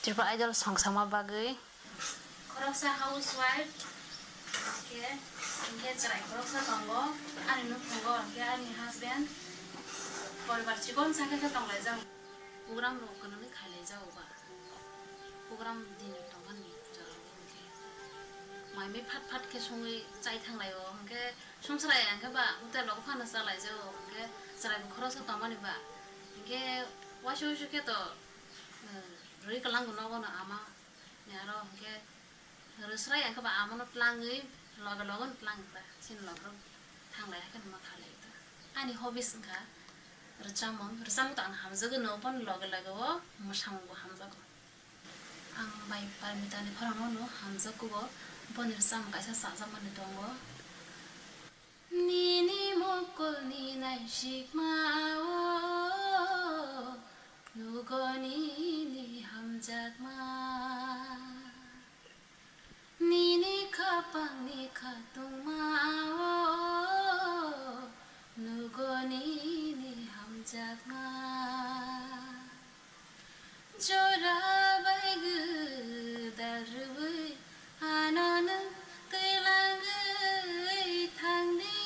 Triple Idol song sama bagai. Koroksa housewife ke inge cerai koroksa tonggo ani nu tonggo ke ani husband poribar cikon sangke ke tong lai jang program ro kono ni khai lai jao ba program din tonggan ni jaro ke mai me phat ke songai chai thang lai o ke songsarai angke ba utar lok phana sa lai jao ke cerai koroksa tongmani ba ke washu ke to roi kalang no no ama nyaro ke Rusrai yang keba amanut langi logon lang ta sin logro thang lai kan ma khale ta ani hobbies ka resam ta an hamza go no pon logo musang go hamza go ang bai parmita ni phara no hamza ko go pon resam ka sa sa man dongo ni mokol ni nai shikma o nugoni ni hamza ma Nini kapang ni katung mao nugoni ni hamjak ma jora bai gu darui anon kailang thang ni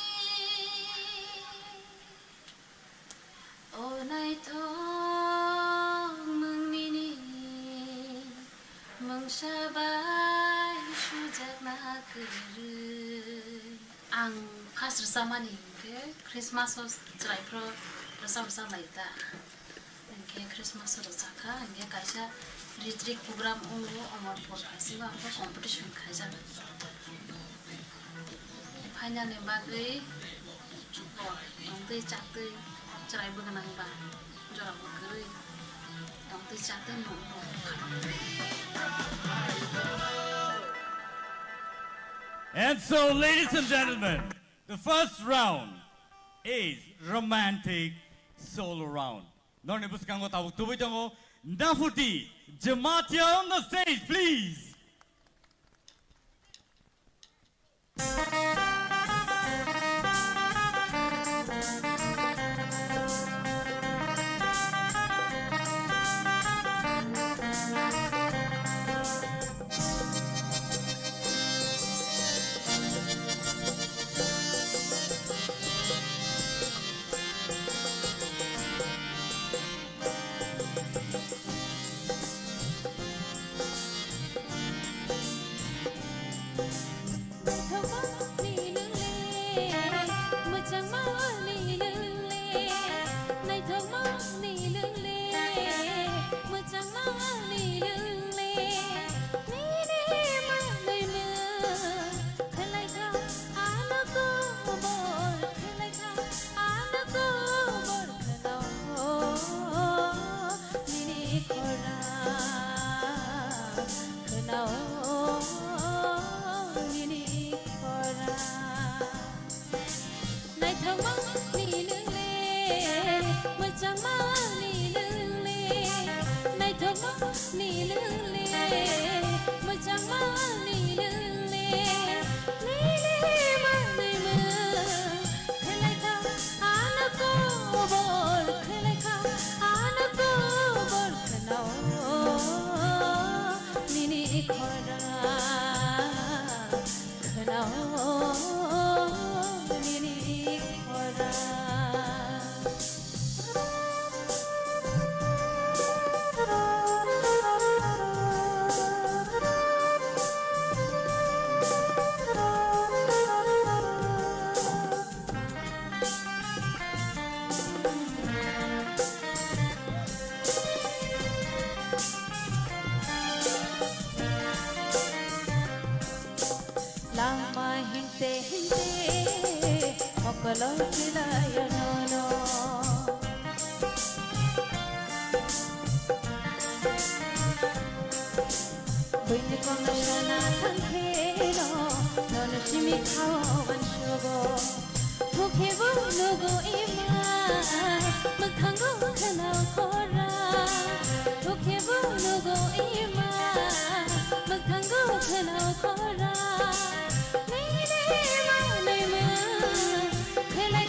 onai thong mung mini mung sabai ang khas resama ni ke Christmas os cerai pro resam lai ta ke Christmas ro saka nge kaisa retreat program ongo amar por kaisa ko competition khaja phanya ne bagai tongtei chakte cerai benang ba jora bukuri tongtei chakte no And so, ladies and gentlemen, the first round is romantic solo round. Noni buskango tawag tuboy tango Nafuti Jamatia on the stage, please. Khela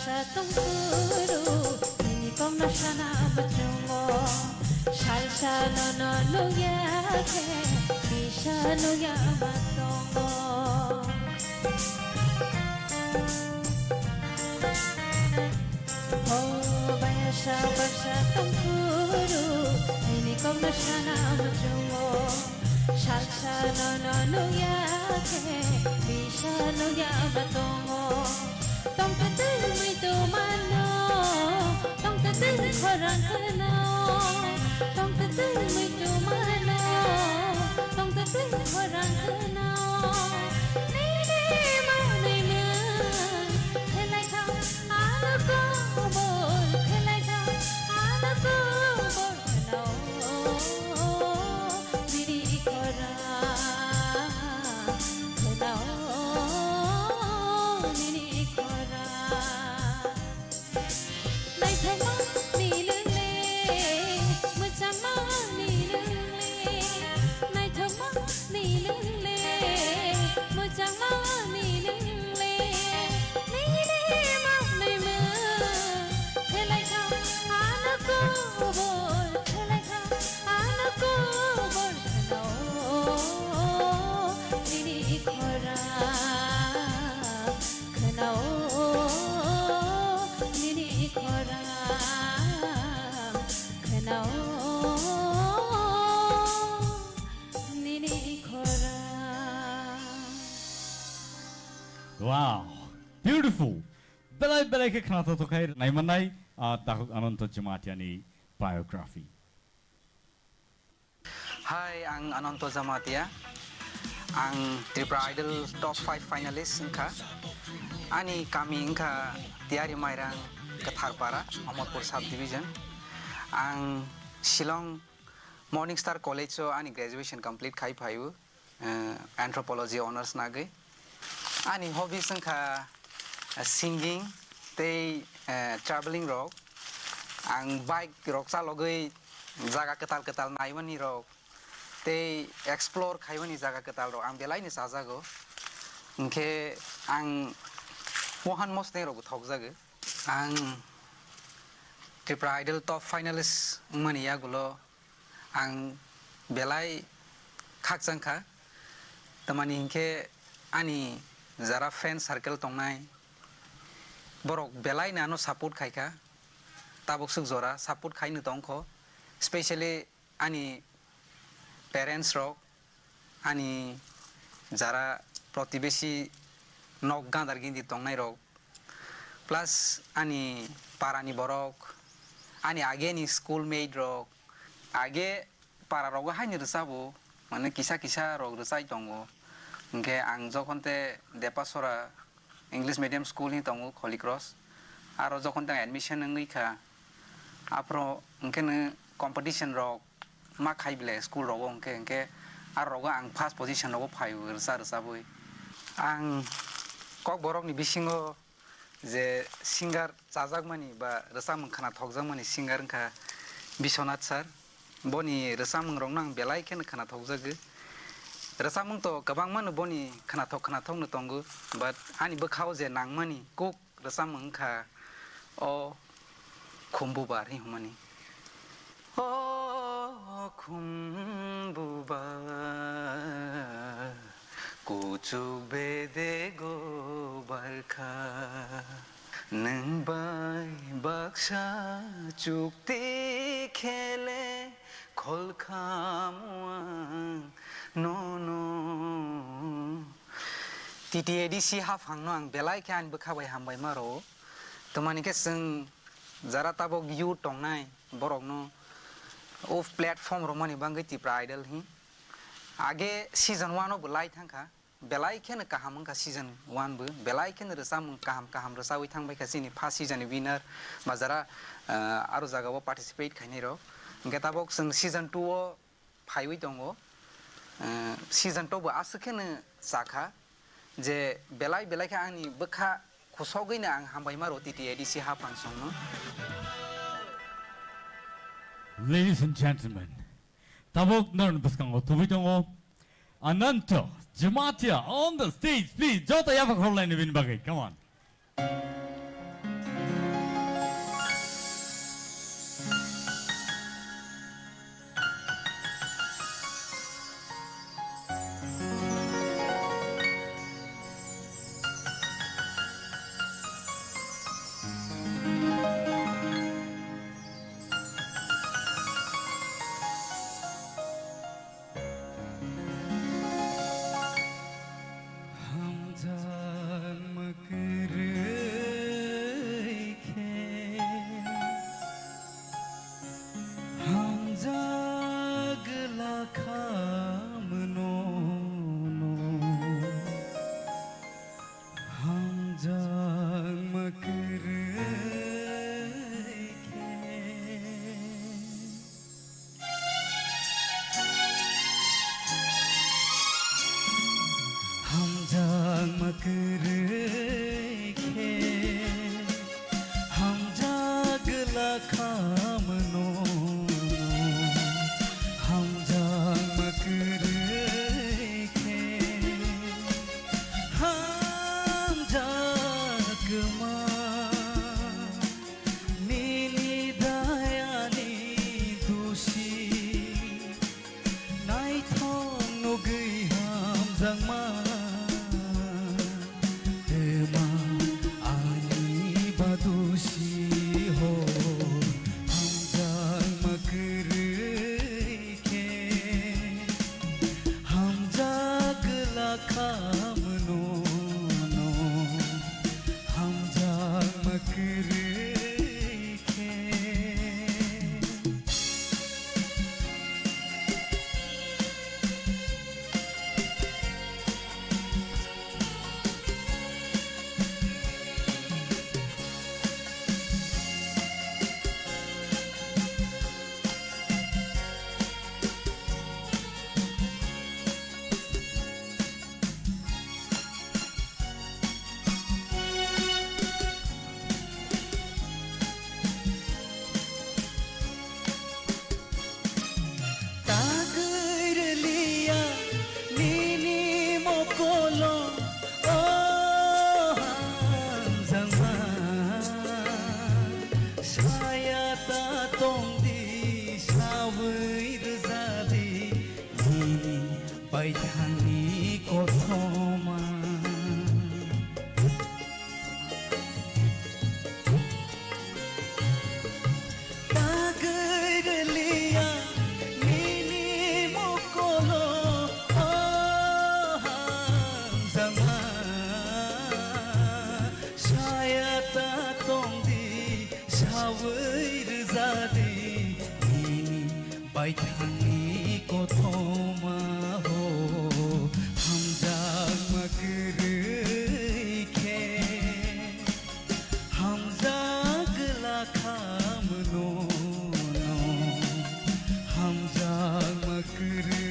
Basha tungkuru Ini kong nasana bajungo Shalsha no no luya ke Bisha luya matongo Oh basha tungkuru Ini kong nasana bajungo Shalsha no no luya ke Bisha luya matongo Tong ta tư mây tu mano Tong ta tư khorang khano Tong ta tư mây tu mano Tong ta tư khorang khano Nay nay ma nay ma Thế lại thao ana ko bol Thế lại thao ana ko bol khano Diri khorang khano Wow, beautiful. Belai ke khnata to khai nai manai Takuk Ananto Jamatia ni biography. Hai, ang Ananto Jamatia. Ang Tripura Idol top 5 finalist ingka. Ani kami ingka tiari mairang Katharpara, Amadpur subdivision. Ang Shillong Morning Star College so ani graduation complete khai phayu. Anthropology honors nagai. Ani hobbies ingka singing, they traveling rock. Ang bike rock sa logoi jaga ketal nai mani rock. They explore khai mani jaga ketal rock. Ang belai ni sajago. Ingke ang Mohan Mosne rock thok jaga. Ang Tripura Idol top finalist mani ya gulo. Ang belai khak jangkha. Tamani ingke ani Zara fan circle tongnai borok belai nano support khaika tabok suk jora support khainu tongkho especially ani parents rok ani jara protibeshi nok gandar gindi tongnai rok plus ani parani borok ani age ni schoolmate rok age para rok haini resabo mane kisa rok resai tongo Ngke ang jokonte Depasora English medium school ni tongo Holy Cross aro jokonte admission ngi kha apro ngke ne competition rok ma khai bile school ro ngke aro ang first position ro phai rsa boi ang kok borok ni bisingo je singer chajagmani ba rsamung khana thokjagmani singer kha Biswanath sir boni rsamung rong nang belai ken khana thokjag Rasamung to kabang manu boni khana thok no tongu but ani bakhao je nangmani kuk rasamung kha o khumbu bar hi humani o khumbu bar kuchu bede go barkha nang bai baksha chukti khele khol khamwang No TTADC half hang no ang belai kan bekhabai hambai maro tomani ke sing jara tabok yu tongnai borok no off platform romani bangai Tripura Idol hi age season 1 of belai thangkha belai ken kaham ka season 1 bu belai ken resam kaham resawi thangbai ka sini first season winner majara aro jaga bo participate khaini ro getabok sing season 2 o phaiwi tongo season 2 bo asukene sakha je belai kha ani bekha khosogina ang hambai maro TTADC ha pangsong no Ladies and gentlemen, Tabuk Narn Buskango Tubitongo Ananto Jamatia on the stage, please. Jota Yavakola in the Winbagay, come on. hamjang makreke hamjagla khamno hamjang makreke hamjagma nini dayani dushi nai thong no gui hamjang ma ema ani badushi ho hamjang makreke hamjagla khamno no hamjang makreke Tagerlia nini mokolo oh hamzangma saya ta tong di sawir zadi nini pai thani kothoma Tagerlia bai thani kothoma ho hamjang makreke hamjagla khamno no hamjang makreke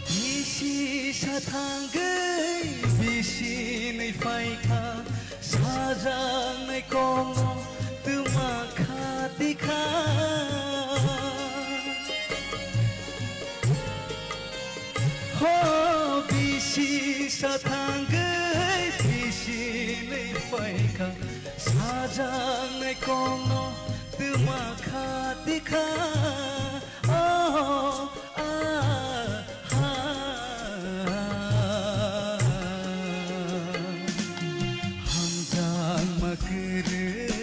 Bisi satanggai bisi nei faika sajang nei kongo tuma khatika ho bisi satanggai bisi nei faika sajang nei kongo tuma khatika oh hamjang makreke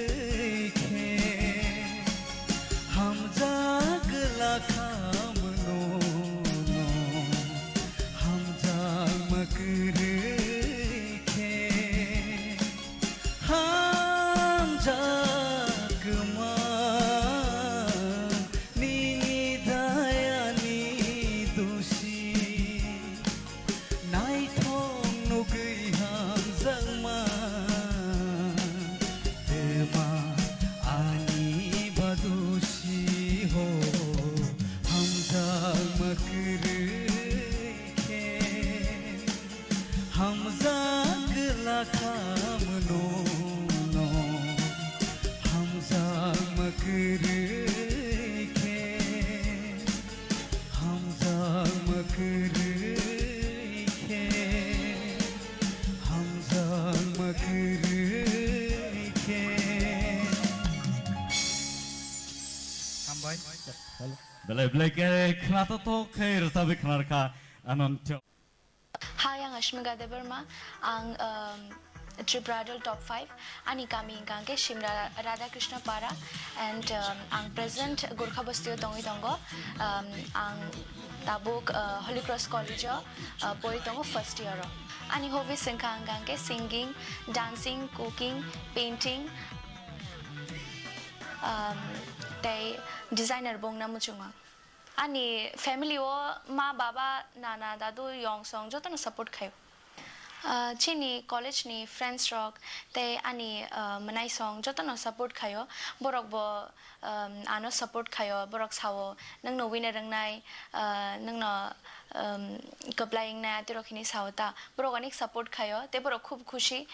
hamjagla khamno no hamjang makreke hamjagma nini dayani dushi nai thong no gui hamjang ma ema ani badushi ho hamjang makreke hamjagla khamno no hamjang makreke hamjang makreke hamjang makreke Belai belai ke kenapa to khair tapi kenarka anonto Hi, ang Ashmika Debarma, ang Tribradal Top 5, ani kami ingkangke Shimra Radhakrishna Para, and ang present Gurkha Bastio Tongi Tongo, ang Tabuk Holy Cross College, Poi Tongo first year. ani hobby singkang ke singing, dancing, cooking, painting, tay designer bong na muchunga. Ani family o ma baba nana dadu yong song joto na support kayo. Chini college ni friends rock te ani manai song joto na support kayo borok bo ano support kayo borok sawo nang no winner rang nai nang no kaplying na tiro khini sawta borok anik support kayo te borok khub khushi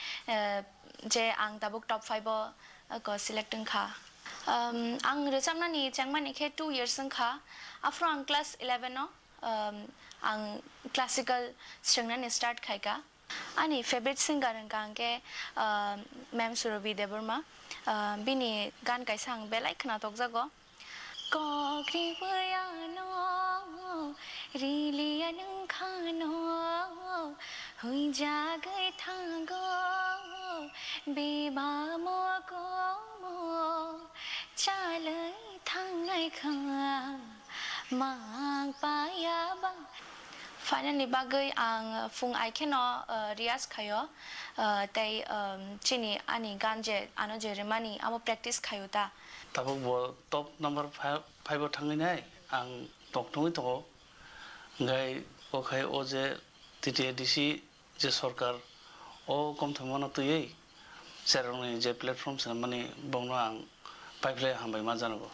je ang tabuk top 5 ko selecting kha ang rechamna ni changma ni khe 2 years ang kha after ang class 11 no ang classical strengna ni start khai ka ani favorite singer ang ke ma'am Surabhi Deborma bini gan kai sang belai khna tok jago ko kri ya no ri anung khano hui ja gai thango be ba mo ko mo chalai thangai kha mang pa ya ba finally bagay ang fung I keno rias kayo tay chini ani ganje ano je remani amo practice kayo ta tabuk bo top number 5 thangni nai ang tok thoi to ngai o khai o je TTADC je sarkar o kom thamana tuyei serong je platform sa mani bongno ang pipeline hambai ma janago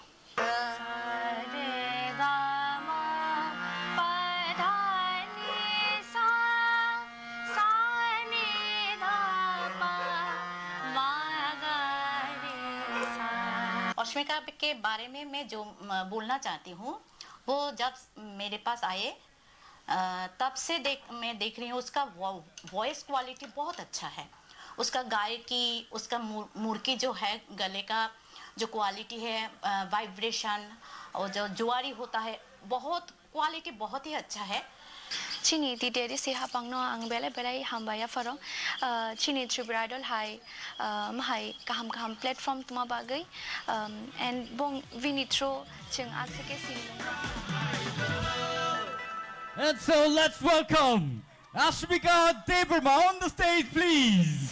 अश्मिका के बारे में मैं जो बोलना चाहती हूँ वो जब मेरे पास आए तब से मैं देख रही हूँ उसका वॉइस क्वालिटी बहुत अच्छा है उसका गायकी उसका मुर्की जो है गले का जो क्वालिटी है वाइब्रेशन और जो जुआरी होता है बहुत क्वालिटी बहुत ही अच्छा है chini ti deri si hapang no ang bele belai hambaya faro chini Tripura Idol hai mahai kaham platform tuma bagai and bong vinitro cheng asike sing And so let's welcome Ashmika Deborma on the stage, please.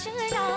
Chula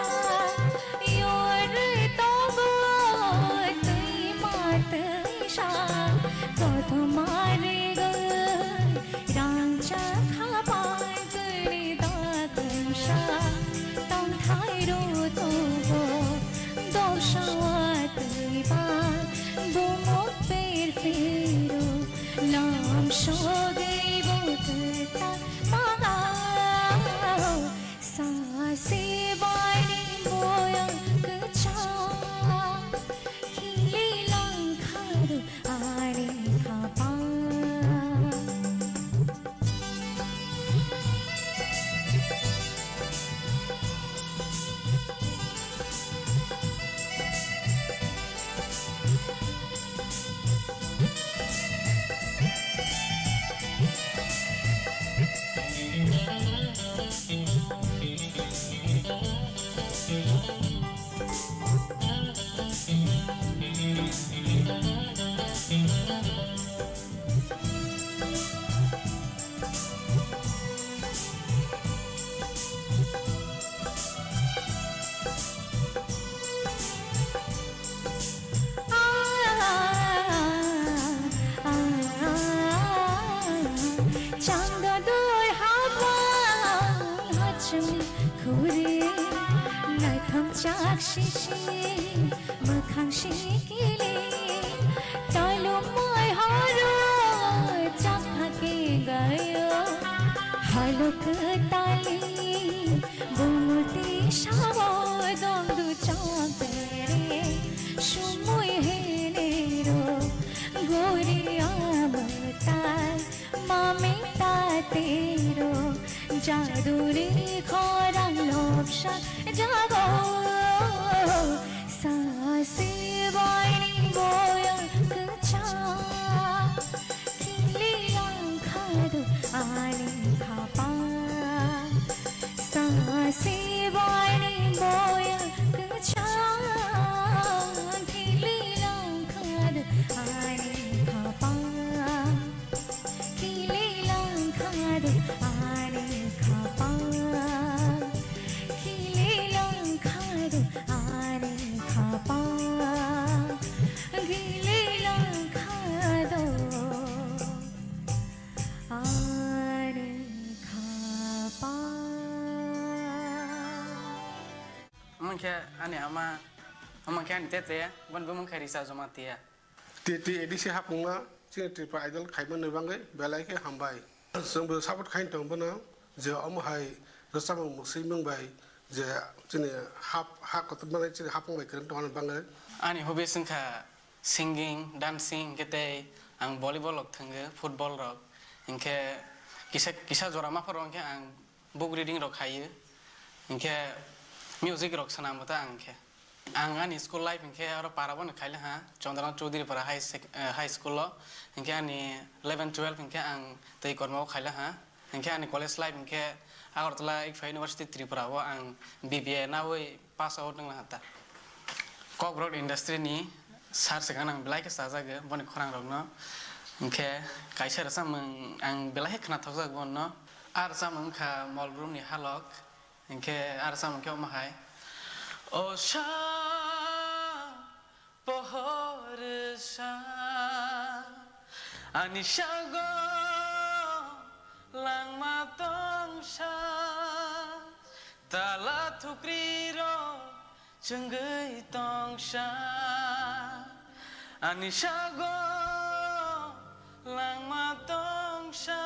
শেষে মোখাংশে কেলে তলময় হর চাখাকে গায় Hulk তালে বুমুতে সাবদম দু চাঁদরে সময় হেলেরো গোরে আমতার মামে তাতেরো জাদুরে খরা লবসা জাগো সাসে বাড়ি বয়া কচা খিলি আখাদ আনি খাপা সাসে বাড়ি বয়া কচা খিলি আখাদ আনি খাপা খিলি আখাদ আনি খাপা খিলি আখাদ আনি খাপা খিলি আখাদ আনি খাপা Mungkin ane ama mungkin tete ban mungkin risa Jamatia. TT edisi hapunga sing Tripura Idol khaiman nebangai belai ke hambai जोंबो सापर्ट खाइन दंबोना जे अमहाय रसामं मुसै मंबाय जे जोंनि हा कतबानाय जे हाफंबाय करन दंन बांगै Ani hobi singka singing, dancing kete ang volleyball rok thangge, football rok ingke kisa jora ma pharo ingke ang book reading rok khayo ingke music rok sanamata angke ang ani school life ingke aro parabon khaile ha Chandrana Chaudhary para high school lo ingke ani 11 12 ingke ang tei kormo khaile ha ingke ani college life ingke Agartala Ikfa University Tripura wo ang BBA na woi pass out nang hata Cockroach industry ni sar sekarang ang belai ke saja ke boni korang rok no ingke kaisa rasa meng ang belai kena tahu saja gon no arsa meng ka mall room ni halok ingke arsa meng kau mahai Osha pohor sa anishago lang matong sa tala thukriro Jenggai tongsha anishago lang matongsha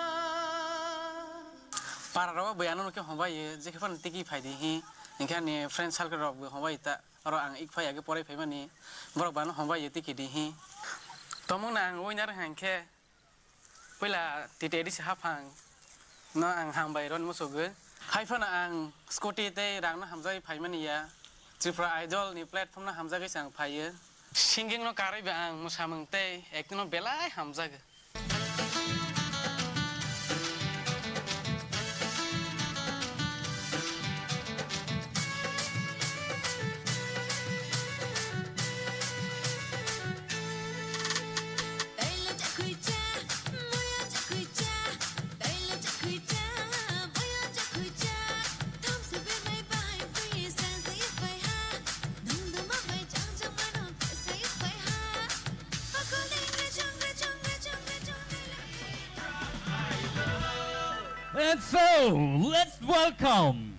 para rawa bayanan ke hombai je ke pan tiki phaidi hi ingka ni friend circle rok hombai ta aro ang ik phai age pore phai mani borok ban hombai tiki di hi tomong nang winner hangke pela titedi si hafang no ang hambai ron musuge hai phana ang scooty te rang na hamjai phai mani ya Tripura Idol ni platform na hamza ke sang phaye singing no karai ba ang musamang te acting no belai hamza ke And so, let's welcome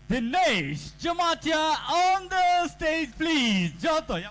Dinesh Jamatia on the stage, please. Joto, yeah.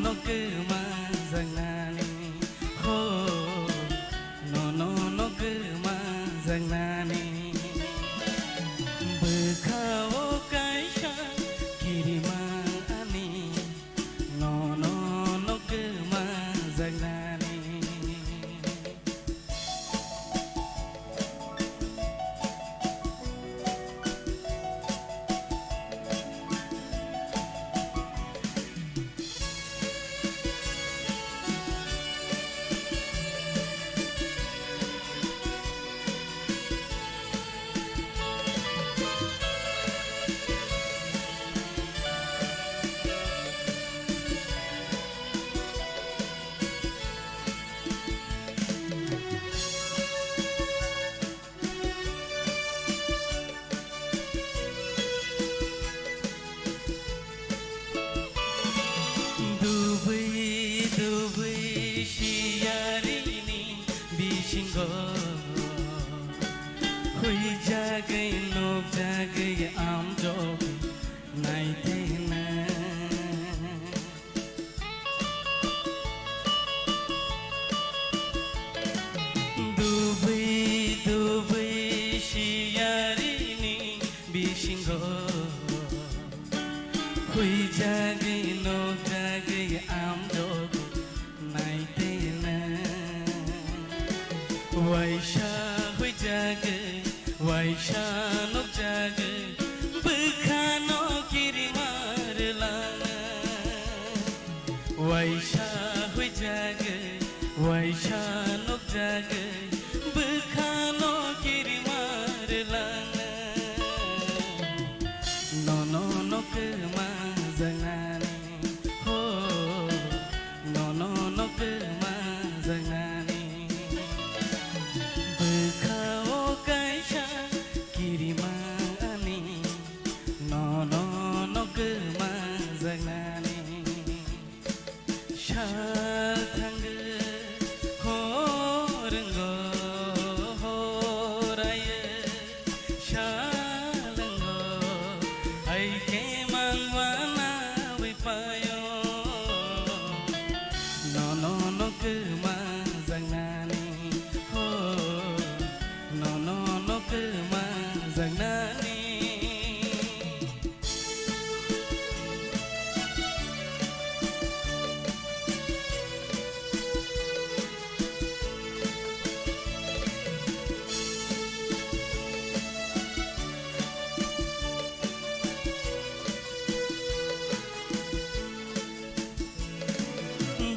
no que Dubai siyarini bisingo Hui jagai nop jagai am jog naitena Dubai siyarini bisingo Hui jagai nop jagai am jog naitena Waisha hui jagai Waisha nop jagai Bekhano kiri marlana Waisha hui jagai Waisha nop jagai Bekhano kiri marlana No ke mazangani Ho No ke mazangani Bekhao kaisha kiri mani No ke mazangani Shatang Horengo Horaye Shalango Ai ke mangwana wipayo No ke mazangani Ho No ke mazangani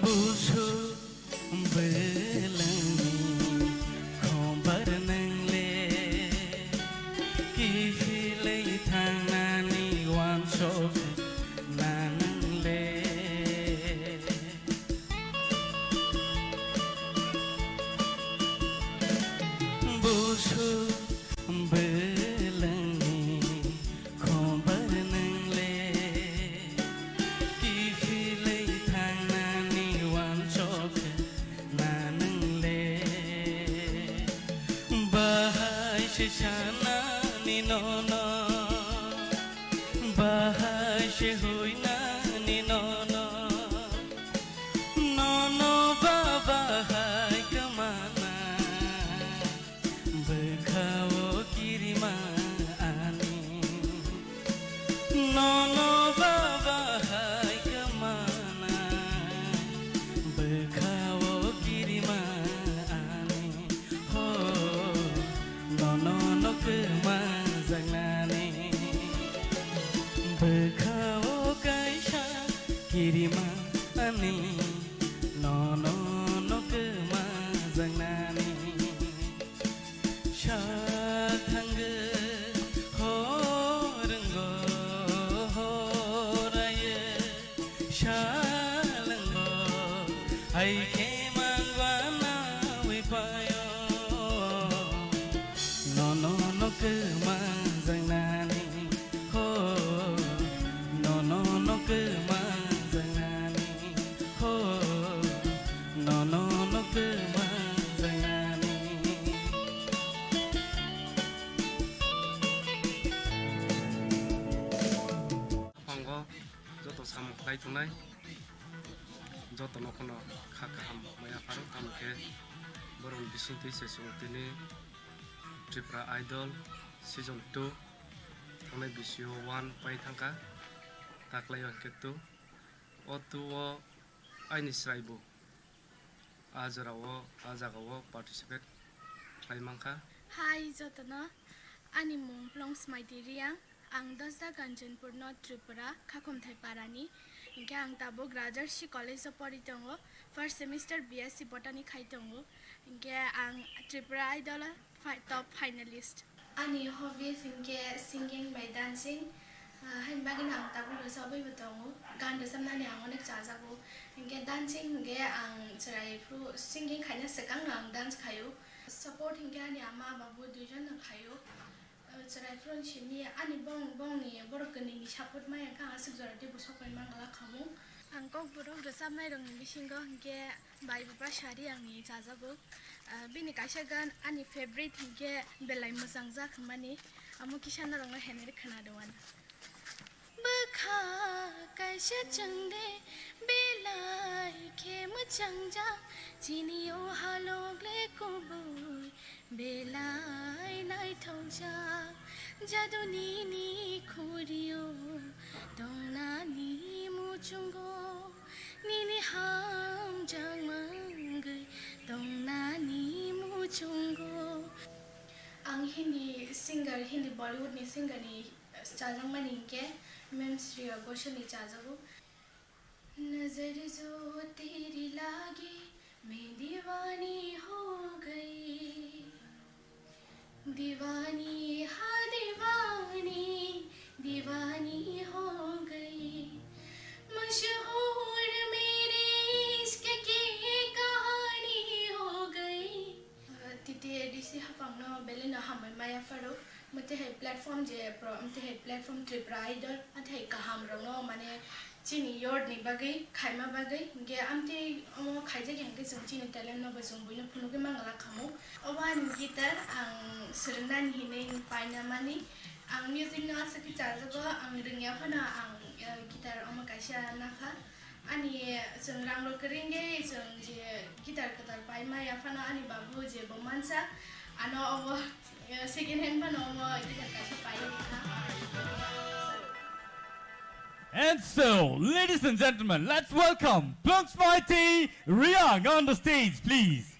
Busu belangi khombar nangle kifilei thanani wan sok nangle Busu belangi khombar nangle kifilei thanani wan sok nangle bahai shana ni no bahai she hoina ni no baba hai kamana bekhao kirima ani No baba hai kamana Bekhao kirima ani Ho No ke mazangani Bekhao kaisha kirima ani No ke mazangani Shatang Horengo Horaye Shalango Ai ke mangwana wipayo No ke mazangani Ho No ke mazangani Ho No ke mazangani Hongo joto samuk lai tunai joto nokono khakaham maya paro tamke boron bisinti sesungtini Tripura Idol Season 2 tangnai bisio 1 pai thangka taklayo ketu otuo aini sraibu ajarawo participate klaimangka Hi jotano ani mung long smaidiriang ang dasda Ganjanpur North Tripura Khakomthai Parani ingke ang tabuk Rajarshi College of Poritongo first semester BSc Botany khaitongo ingke ang Tripura Idol top finalist ani hobbies ingke singing by dancing hain bagin ang tabuk sabai betongo gan dosamnani ang onek jajago ingke dancing ingke ang cerai fru singing khaina sekang ang dance khayo support ingke ani ama babu duijon na khayo cerai fru chini ani bong ni borokani ni support maya ka asuk jara de busokai mangala khamu Angkok buruk rosamnai rong bisingo hingke bai bapa syari angni jajabu bini kaisyagan ani favorite hingke belai mosang jakhmani amu kisana rong henere khanadoan bakha kaisya changde belai ke mchangja chiniyo halogle kubui belai nai thongja jaduni ni khuriyo dongna ni muchungo nini ham jang mangai dongna ni muchungo ang Hindi singer Hindi Bollywood ni singer ni chajang maninke Mem Shreya Ghoshal ni chajabu नजर जो तेरी लागी मैं दीवानी हो गई दीवानी हाँ दीवानी दीवानी हो गई मशहूर मेरे इश्क की कहानी हो गई तिते डिसी हपंगनो बेलेना हमें माया फरो मते है प्लेटफॉर्म जे प्रो मते है प्लेटफॉर्म ट्रिप्रा आइडल अते है कहम रंगनो माने चिनी योर्ड नि बागै खाइमा बागै गे आमते अमो खाइजे गेंगे जों चिनी टैलेंट न बजों बुइनो फुनुगे मांगला खामो अवान गिटार आं सोलोंनानै हिने पाइना मानि आं म्युजिक ना सखि चाजबो आं रोंया फना आं गिटार अमो काइसा नाखा अनि जों रांलो करेंगे जों जे गिटार कतार पाइमा या फना अनि बाबु जे बमानसा आनो अमो सेकेंड हैंड बनो अमो गिटार काइसा पाइना And so, ladies and gentlemen, let's welcome Plunks Mighty Riang on the stage, please.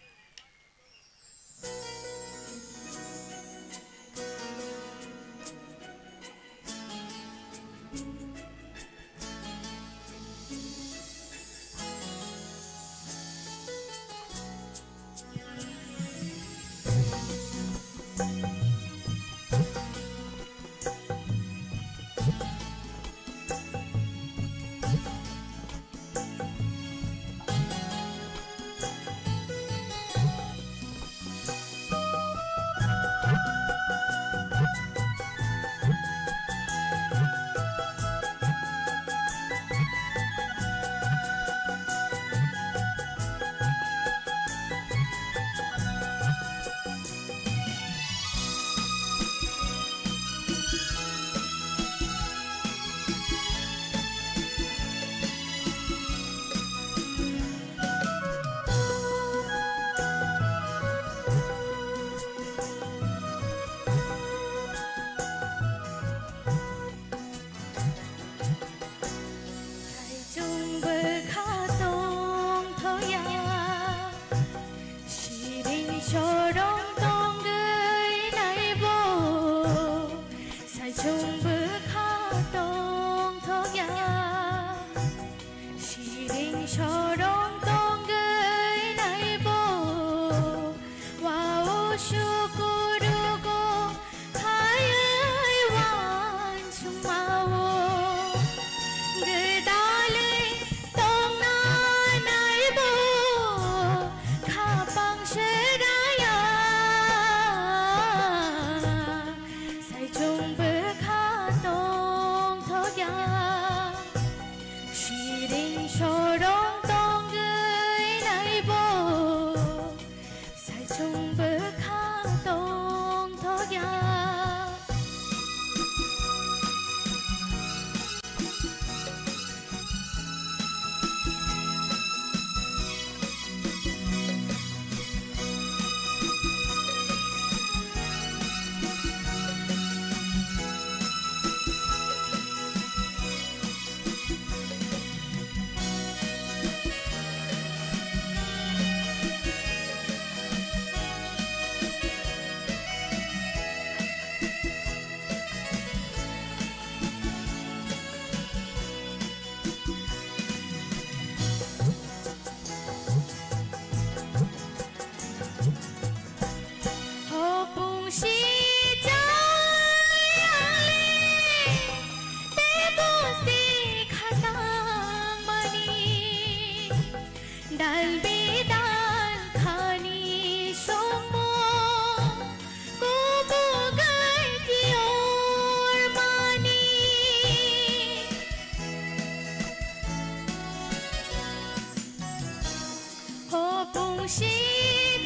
bungsi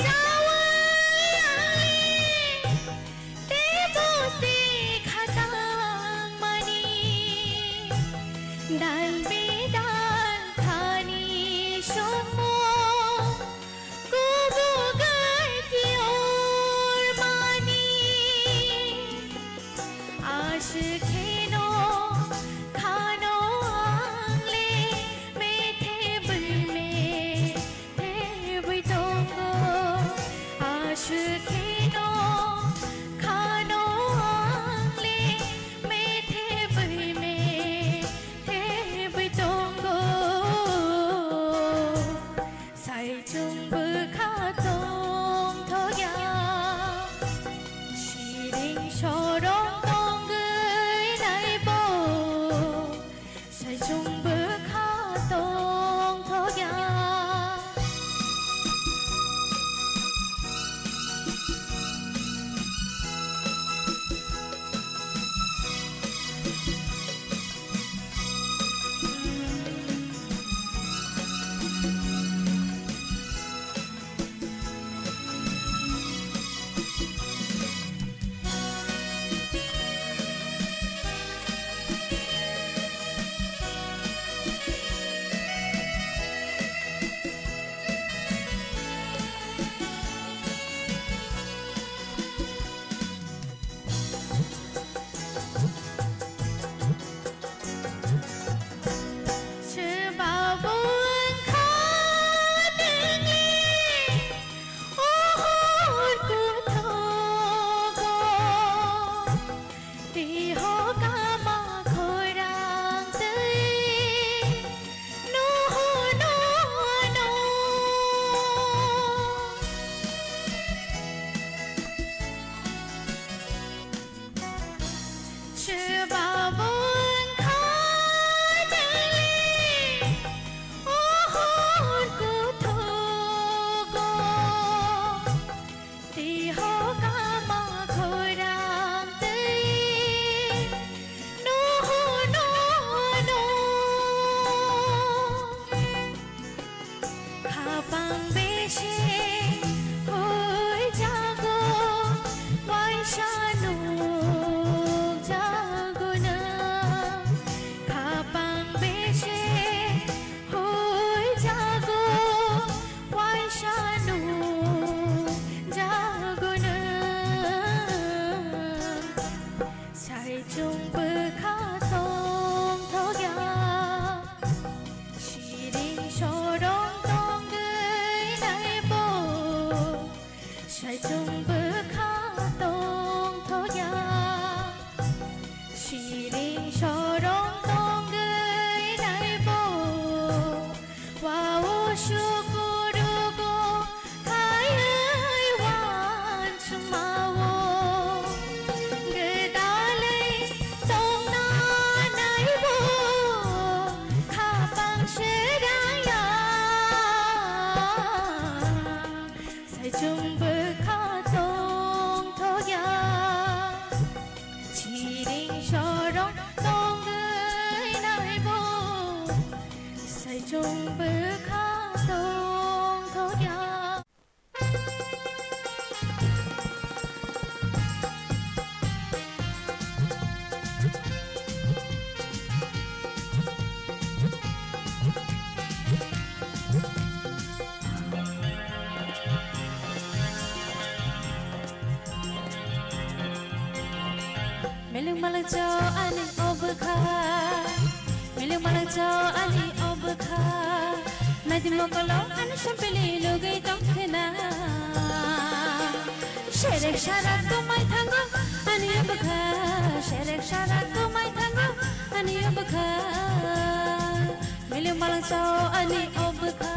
jawai te bosi khatang mani dan bedan khani shomo kubugai kior mani ashkheno khano angle methe bulme the buitongo ashkheno khano angle methe bulme the buitongo sai chung bu kha tong thoya shiring shorong tong gui nai bo sai chung bu kha tong thoya Sebabun khadengi ohor ku thogo tiho kama khorang tei no no no sebabun khadengi ohor ku thogo tiho kama khorang tei no no no khapang beshe hoi jago waishanu jago na khapang beshe hoi jago waishanu jago na sai chung bu kha tong thoya shiring shorong tong gui nai bo sai chung bu kha tong thoya shiring shorong tong gui nai bo wa wo shu guru go khai ơi wan chumawo gedalai tong na nai bo kha pang shedang ya sai chung bu kha tong thoya chiring shorong tong gui nai bo sai chung bu kha tong thoya Miling malang chao ani obkha Miling malang chao ani obkha Nadi mokolo ani shampili lugai tong khena Sherek sharat tumai thango ani obkha Sherek sharat tumai thango ani obkha Miling malang chao ani obkha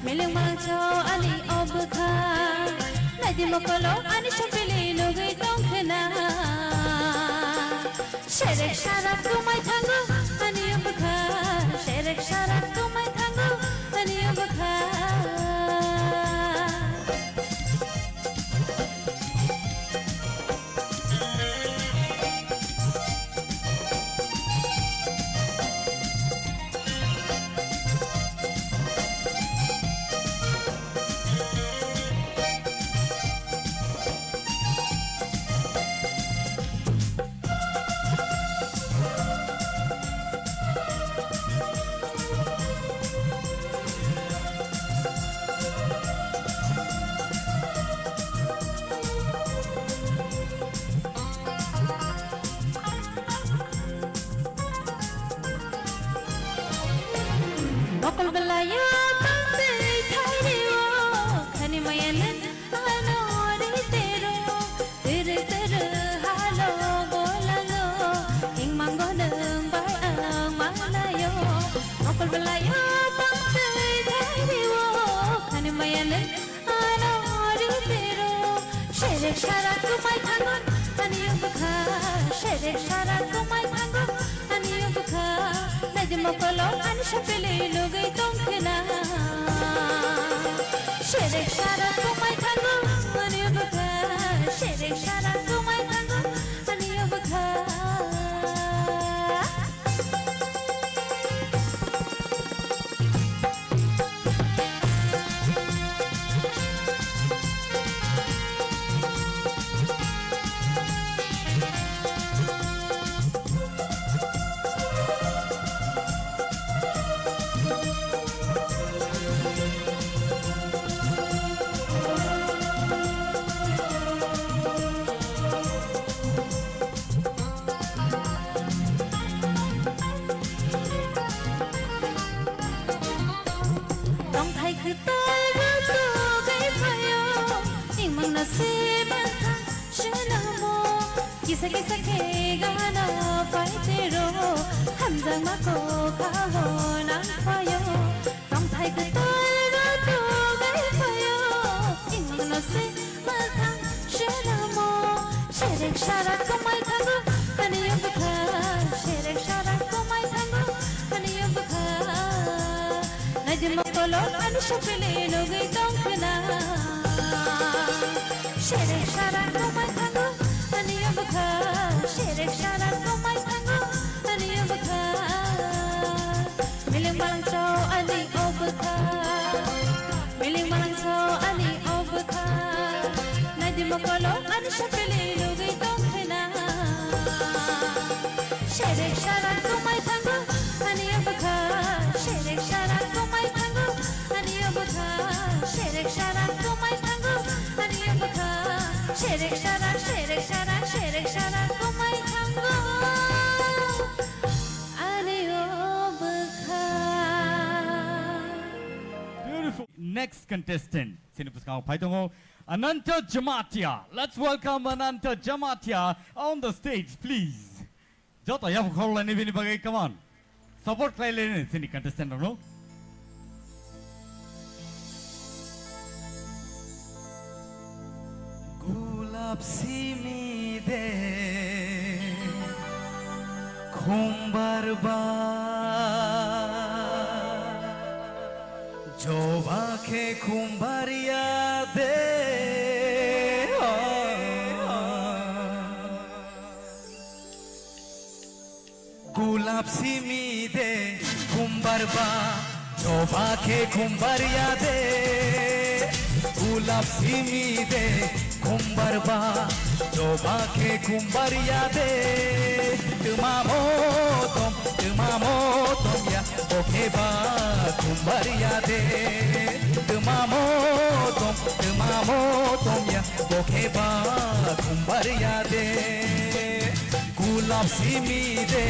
Miling malang chao ani obkha Nadi mokolo ani shampili lugai tong khena Sherek sharat tumai thango ani obkha Sherek sharat tumai thango ani obkha Sherek sharak kumai thango ani yubukha Sherek sharak kumai thango ani yubukha Nadi mokolo ani shapele logai tongkena Sherek sharak kumai thango ani yubukha Sherek sharak kumai thango ani yubukha Kisa kisa ke gana faitero hamzang mako kaho nang fayo kam thai ke toy ro to gai fayo ingmang no se mathang shenamo sherek sharak komai thango ani yubkha sherek sharak komai thango ani yubkha najm kolo ani shapele no gai tongkna sherek sharak komai thango ani yubkha sherek sharak komai thango ani yubkha miling malang chow ani obkha miling malang chow ani obkha nadi mokolo ani shapele logai tongkhena sherek sharak komai thango ani yubkha sherek sharak komai thango ani yubkha sherek sharak komai thango ani yubkha sherek sharak sherek sharak sherek sharak komai thango ani yubkha Beautiful. Next contestant, Sinupuskango Paitongo, Ananta Jamatia. Let's welcome Ananta Jamatia on the stage, please. Jota yapu khorla ni bini bagai, come on. Support play lene sini contestant no. Gulab simide khumbarba joba ke khumbariya de Gulab simide khumbarba joba ke khumbariya de Gulab simide khumbarba joba ke khumbariya de tumamo tom ya okeba khumbariya de tumamo tom ya okeba khumbariya de Gulab simide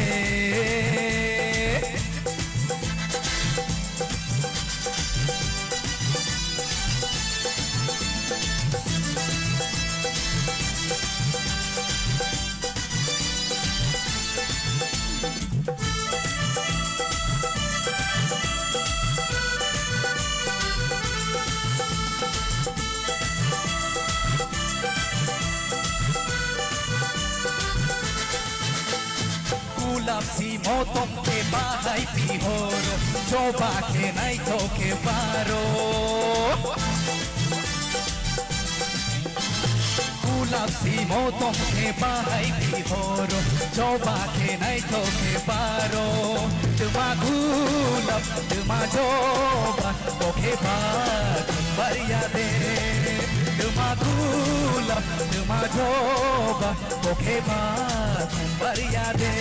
Gulab si motom ke bahai pihoro coba ke nai to ke baro Gulab si motom ke bahai pihoro coba ke nai to ke baro Tuma gulab tuma coba to ke bariya de Tuma gulab tuma coba to ke bariya de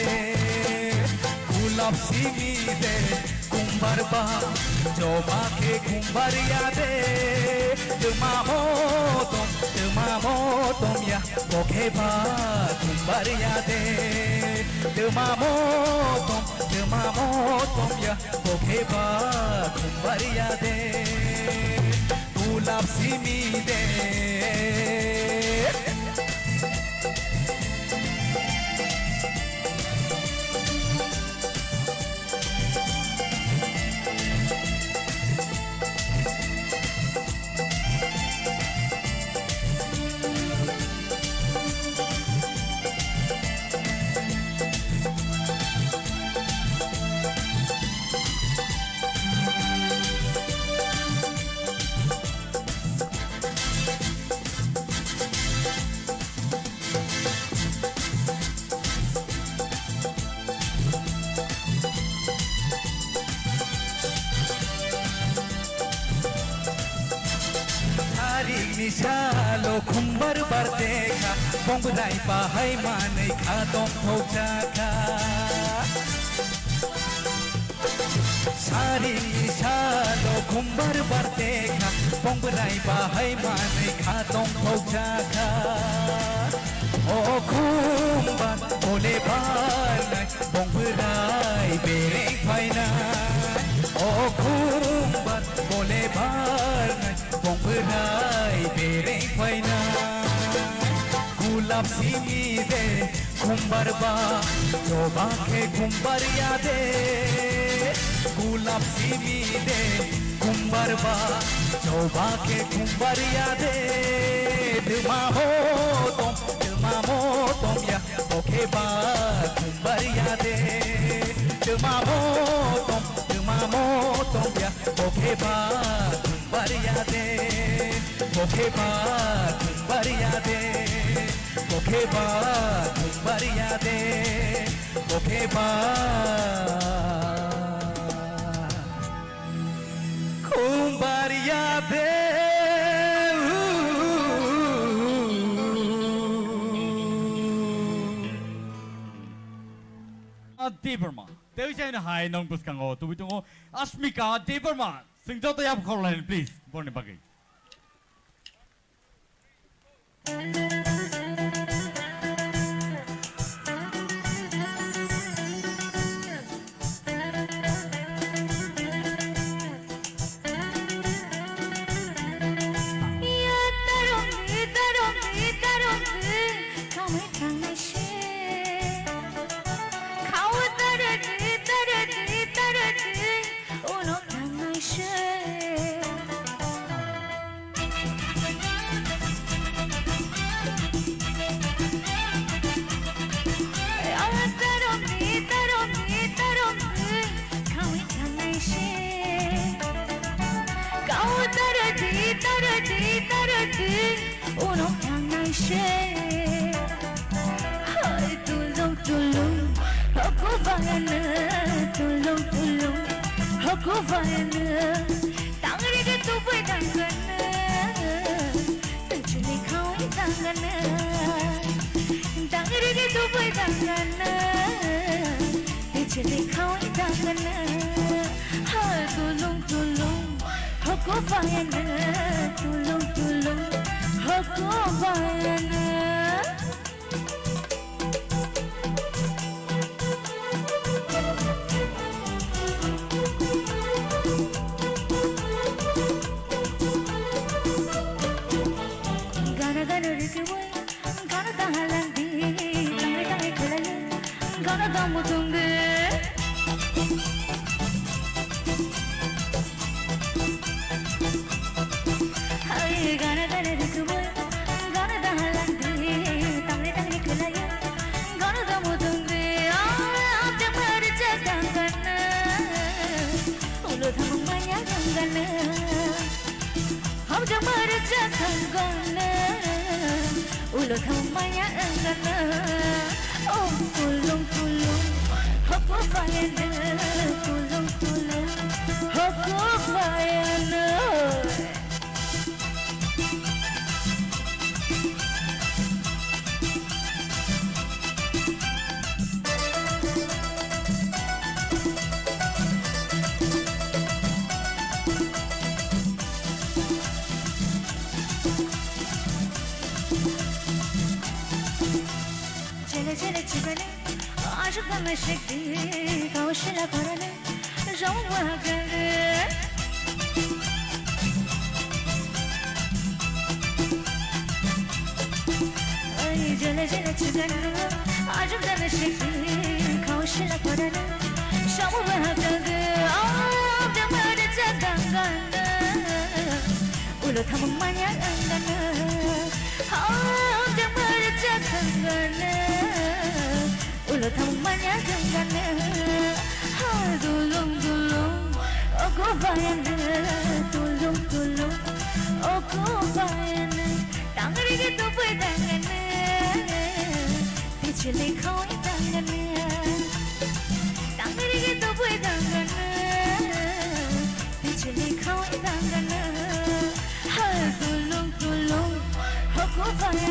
Gulab simide kumbarba joba ke kumbariya de tumamo tom ya bokeba kumbariya de tumamo tom ya bokeba kumbariya de Gulab simide निशालो खुम्बर बर देखा बंगराई बाहाय मानै खादों थौजाखा सारी निशालो खुम्बर बर देखा बंगराई बाहाय मानै खादों थौजाखा ओ खुम्बर बोले बारनाय बंगराई बेरे फायना ओ खुम्बर बोले बारनाय बंगराई बेरे फायना गुलाब सिमी दे खुम्बर बा जोबा के खुम्बर यादे गुलाब सिमी दे खुम्बर बा जोबा के खुम्बर यादे धमा हो तुम या ओके बा खुम्बर यादे धमा हो तुम या ओके बा खुम्बर यादे ओके बा खुम्बर यादे ओके बा खुम्बर यादे ओके बा खुम्बर यादे Deberma. Dewi saya hai nong puskango. Tubi tungo Asmika Deberma. Sing jauh tayap korlan please. Borne bagi. Tulung tulung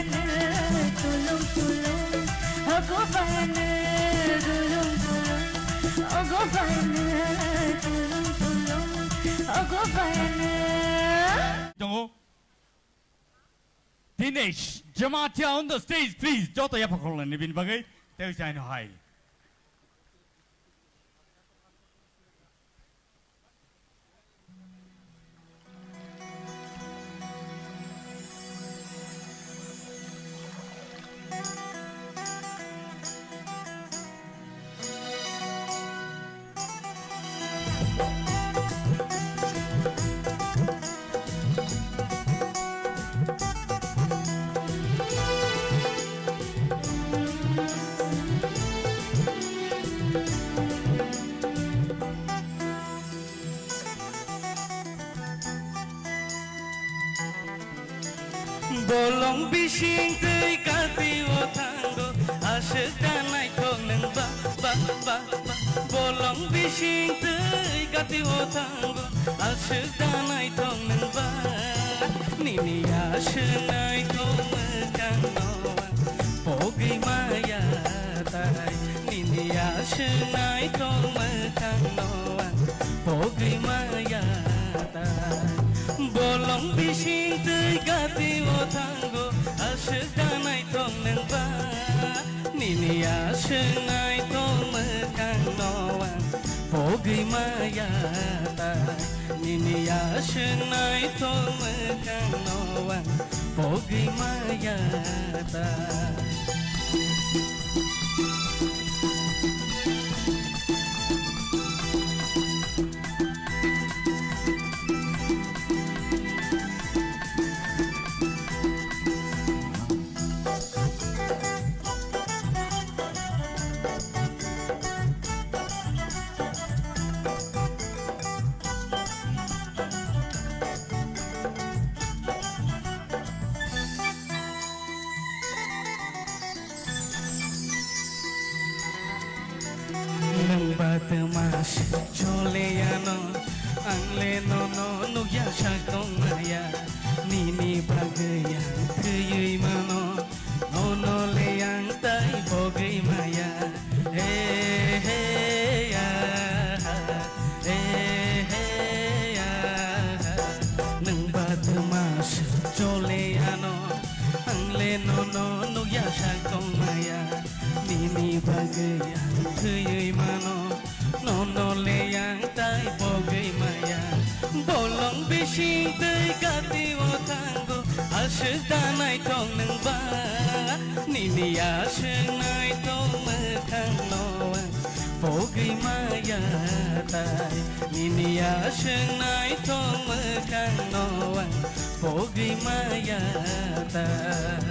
fan tulung tulung aku fan tulung tulung aku fan tulung tulung aku fan Dongo. Dinesh Jamatia on the stage, please. Jota Yapakolan, Nibin Bagay. There is an high. Bolong bising tei kati o tango asyik danai tong neng ba Bolong bising tei kati o tango asyik danai tong neng ba Nini asyik nai tong mekang noan pogi maya tai Nini asyik nai tong mekang noan pogi maya tai Bolong bising tei kati o tango asyik danai tong neng ba Nini asyik nai tong mekang noan pogi maya tai Nini asyik nai tong mekang noan pogi maya tai Mas chole ano ang leno no nugya shakong maya nini bagaya kuyui mano no le yang tai bogay maya ya ya nang batu mas chole ano ang leno no nugya shakong maya nini bagaya kuyui mano no le yang tai bogay maya bolong bising tei kati o tango asyik danai tong neng ba nini asyik nai tong mekang noan bogay maya tai nini asyik nai tong mekang noan bogay maya tai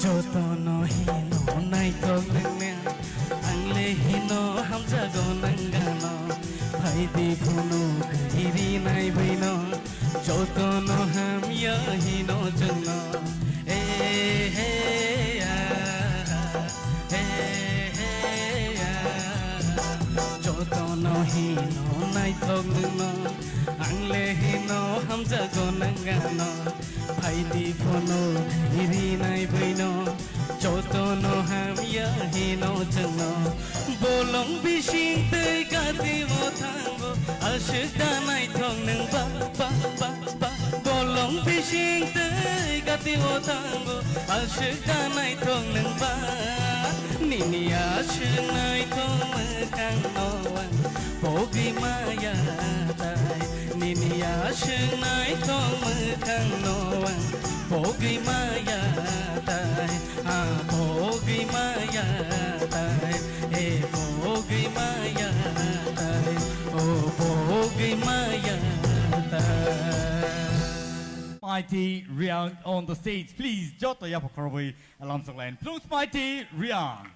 Joto no hino nai tong neng ang le hino ham jago nangano bhai di phuno kiri nai bino joto no ham ya hino jano ya joto no hino nai tong neng ang le hino ham jago nangano bhai di phuno kiri nai bino joto no ham ya hino jano bolong bising tei kati mo tango asyik danai tong neng ba bolong bising tei kati mo tango asyik danai tong neng ba nini asyik nai tong mekang noan pogi maya tai nini asyik nai tong mekang noan pogi maya tai pogi maya tai pogi maya tai oh pogi maya tai Mighty Riang on the stage. Please, Joto Yapokorobi Alamsaklan. Plus Mighty Riang.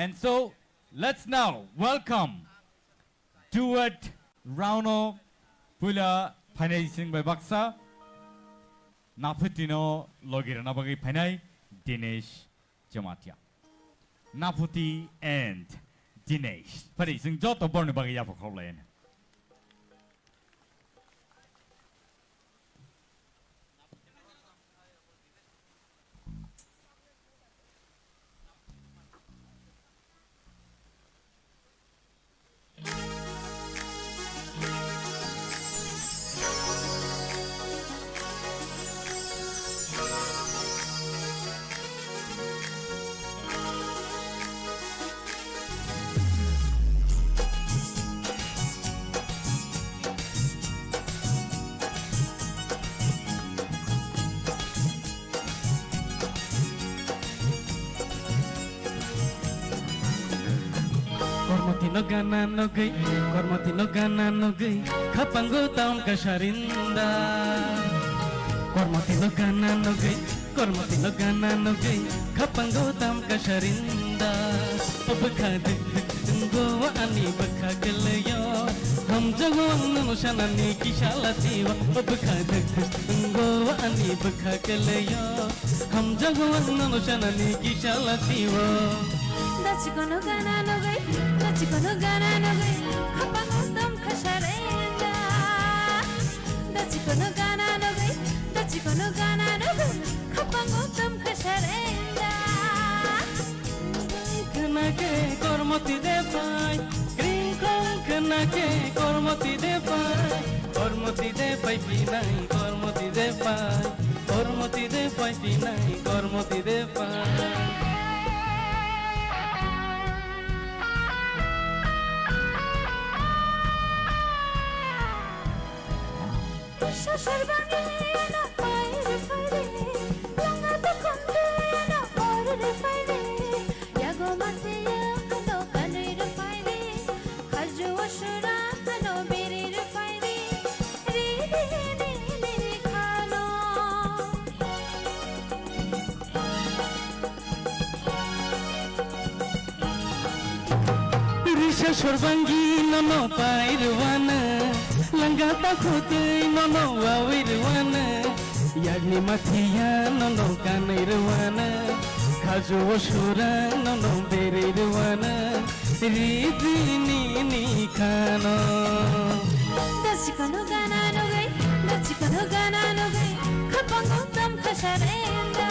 And so, let's now welcome duet Rauno Pula Panay by Baksa Naputino Logira Nabagi Panay Dinesh Jamatia. Naputi and Dinesh. Pari sing Joto Bornabagi Yapokolan. Kormoti no gana no gay, kormoti no gana no gay, kapango taon kasharinda. Kormoti no gana no gay, kormoti no gana no gay, kapango taon kasharinda. Obakha go ani bakha galayo, ham jagon no shanani kishala tiwa. Obakha go ani bakha galayo, ham jagon no shanani kishala tiwa. Dachiko no gana no gay, dachiko no gana no gay, kapango tam kasharenda. Dachiko no gana no gay, dachiko no gana no gay, kapango tam kasharenda. Kena ke kormoti de pai, green kong kena ke kormoti de pai pinai, kormoti de pai pinai, kormoti de pai. Shasharbangi na fire fire, langa to konde na orre fire. Yago matiya no kanir fire, khaju ashura no birir fire. Ri khalo. Risha shorbangi no pairwana. Langata khote no awirwana, yagni mathiya no kanirwana, khaju ashura no berirwana, ridini ni khano. Dachiko no gana no gay, dachiko no gana no gay, kapango tam kasharenda.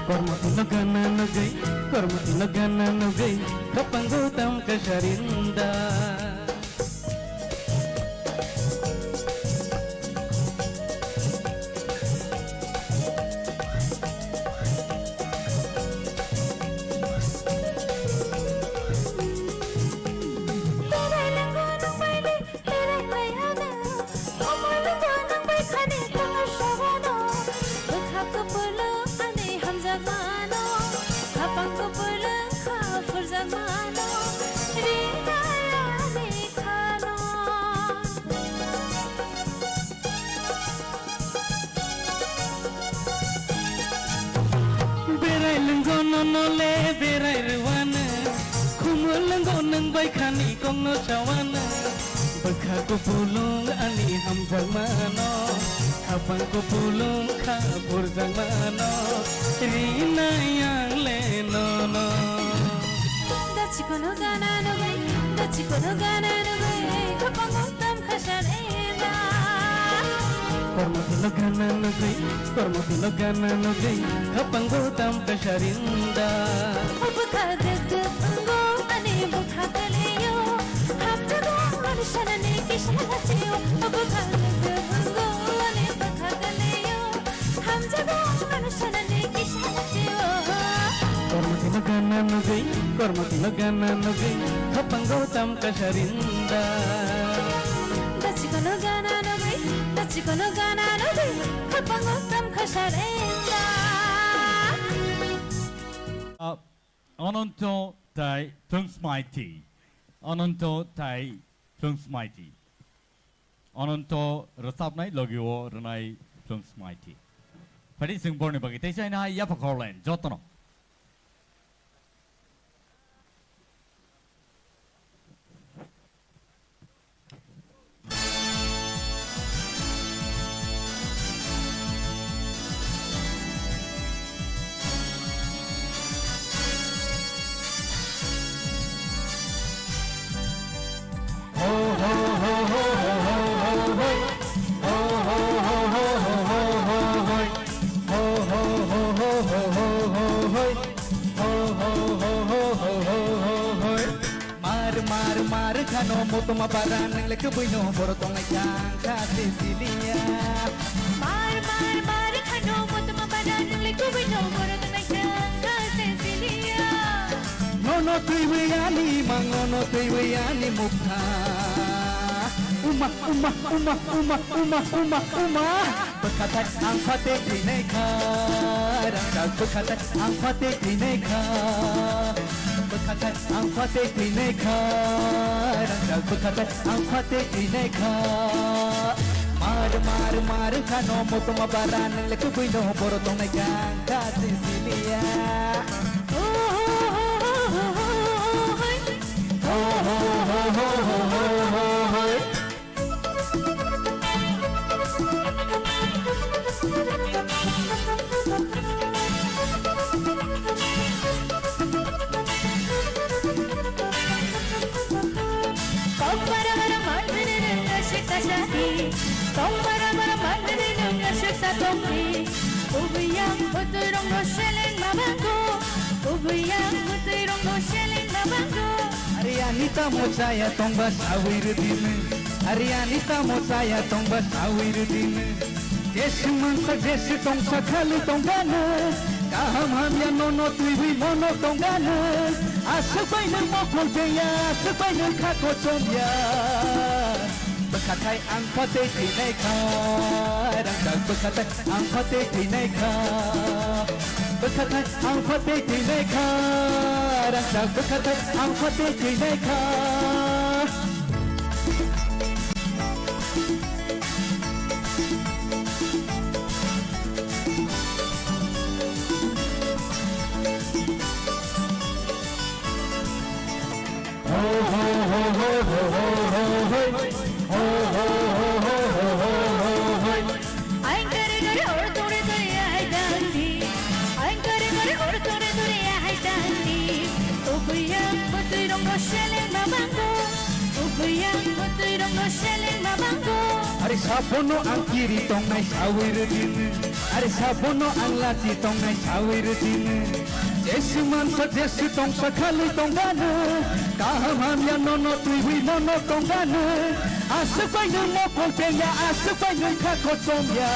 Kormoti no gana no gay, kormoti no gana no gay, kapango tam kasharinda. No le berai ruana, kumulang nang bay khani kong no chawana. Bakha ko pulung ani ham jagmano, kapang ko pulung kapur jagmano. Rina yang le no no. Dachiko no gana no gay, dachiko no gana no gay, kapango tam kasharenda. Kormoti no gana no gay, kormoti no gana no gay, kapango tam kasharinda. Obakha go ani bukha kaliyo, ham jago ani shanani kishala tiyo. Obakha go ani bukha kaliyo, ham jago ani shanani kishala tiyo. Kormoti no gana no gay, kormoti no gana no gay, kapango tam kasharinda. Dachiko no gana no gay, dachiko no gana no gay, kapango tam kasharenda. Ononto tai Tungsmaiti. Ononto tai Tungsmaiti. Ononto rasapnai logio ranai Tungsmaiti. Padi singborni bagi tesai na yapakorlen jotono. Kano mutuma parang nang lekubino borotong ay kasi Cecilia. Mar khano mutuma parang nang lekubino borotong ay kasi Cecilia. Nono tuiwayani mangono tuiwayani mukha. Uma berkata ang patik dineka. Berkata ang patik dineka. Berkata bekatan ang pate tineka rangkal bekatan ang pate tineka mar kano mo tumabaran leku buino borotong nagang ka Cecilia Arianita mochaya tongbas awirudin Arianita mochaya tongbas awirudin Jesu mansa jesu tong sakhalu tonggana kaham hamya nono tuiwi mono tonggana asabaina mokol beya asabaina khako chomya Bekatai ang pate tineka rangkal bekatai ang pate tineka Bekatai ang pate tineka rangkal bekatai ang pate tineka Ari sabono ang kiri tong nai sawirudin Ari sabono ang lati tong nai sawirudin Jesu mansa jesu tong sakhalu tong gana kaham hamya nono tuiwi mono tong gana asabaina mokol beya asabaina khako chomya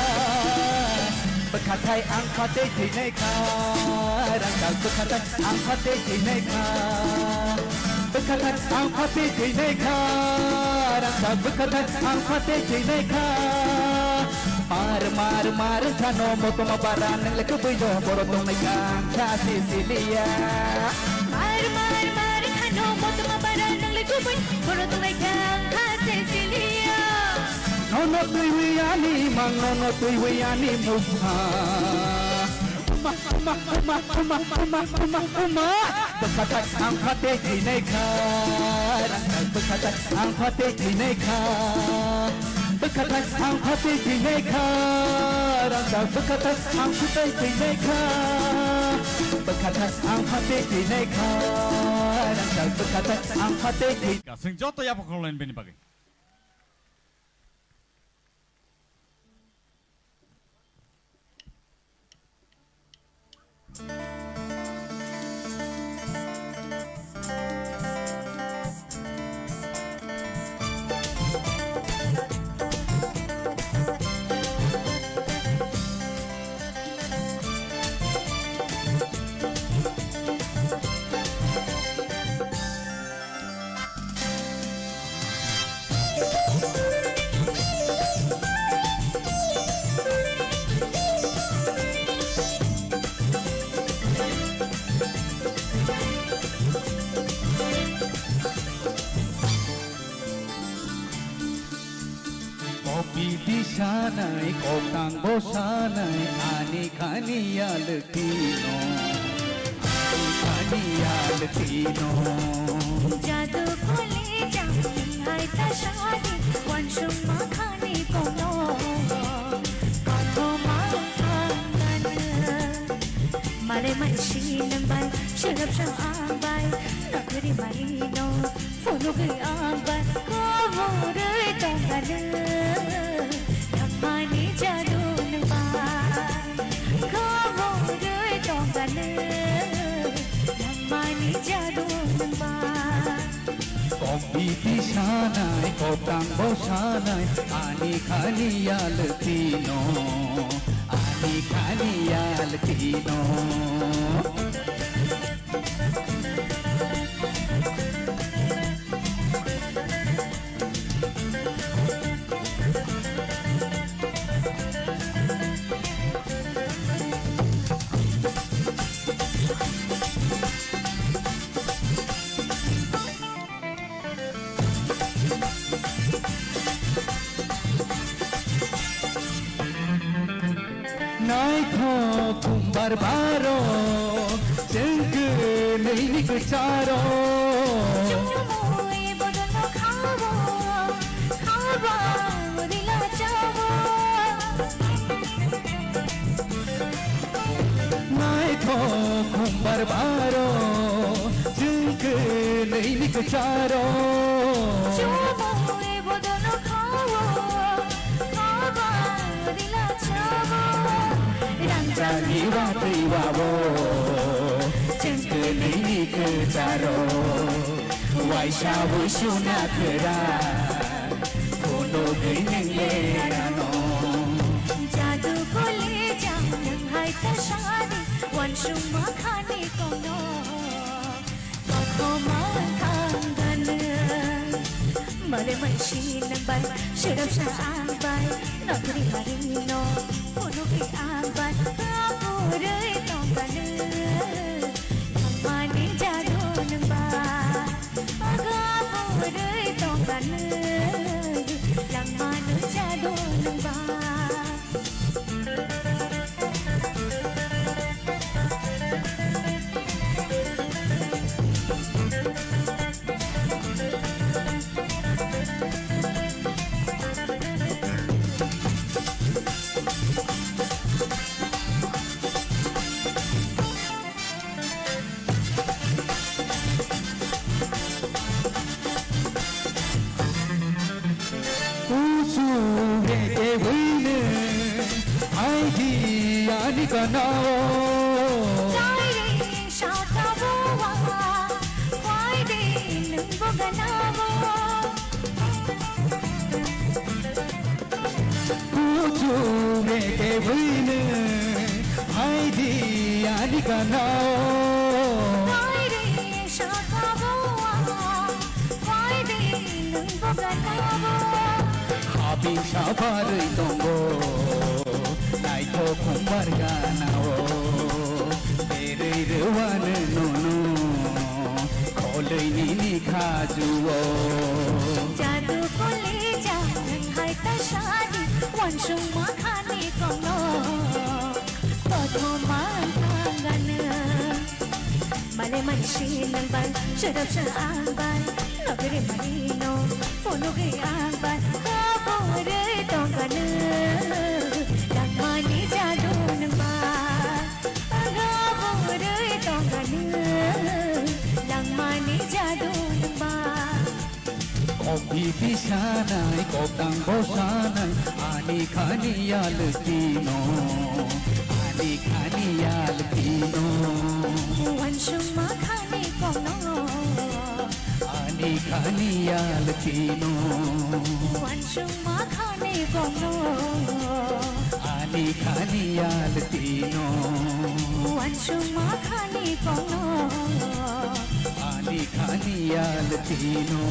Bekatai ang pate tineka rangkal bekatai ang pate tineka Bekatai ang pate tineka rangkal bekatai ang pate tineka mar kano mo tumabaran ng lekubuyo borotong nagang ka Cecilia mar kano mo tumabaran ng lekubuyo borotong nagang ka Cecilia Nono tuiwiani mang nono tuiwiani mukha Bekatai ang pate tineka rangkal bekatai ang pate tineka Bekatai ang pate tineka rangkal bekatai ang pate tineka Bekatai ang pate tineka rangkal bekatai ang pate tineka Sing joto ya pokoknya bini bagi. Sanay kotang bosanay ani kaniyal tino kaniyal tino Jadu khole jami hai ta shadi wanshum makhani kono Katho maangan Mare manshin bai shirap sham abai Nakri marino Fulu ghi abai Kovore tongana Mani jadun bai Kovore tongana Mani jadun bai Kompiti sanay kotang bosanay ani kaniyal tino ani kaniyal tino नायखो कुम्बार बारो जोंखो नैनि गोचारो চুমুই বদন খাবো খাবা দিলা চাবো नायखो कुम्बार बारो जोंखो नैनि गोचारो চুমুই বদন খাবো খাবা দিলা চাবো रांजानि वादै वाबो जोंखो नैनि गोचारो वाइसाबो सुनाफोरा कोनो गैनोलेरानो जादू कोले जाम नंहाय तशादी वंशुम खाने कोनो कखो मांगांगन मले मैशी नंबाय शिरब शांबाय नगरी हरिनो कोनो की आंबाय कापुरे तोंगन माने जादू नंबाय कापुरे तोंगन लंगानु जादू नंबाय Friday, shakabuwa. Friday, nungboganabo. Friday, shakabuwa. Friday, nungboganabo. Happy Safari Tongo, Naito Kumbarganao, Ere one no, Kolini Kajuo. जादू को ले जा नंहाय तशादी वंशुम खाने कोनो पौधो मांगांगन मले मनशी नंबर शरब शांबाय नगरी मरीनो फोनो के आंबाय कापुरे तोंगन लंगानी जादू नंबाय कापुरे तोंगन लंगानी जादू नंबाय Kopi pisanai, kopang bosanai, ani kaniyal tino, ani kaniyal tino, वंशुम खाने कोनो ani kaniyal tino, वंशुम खाने कोनो ani kaniyal tino, वंशुम खाने कोनो ani kaniyal tino.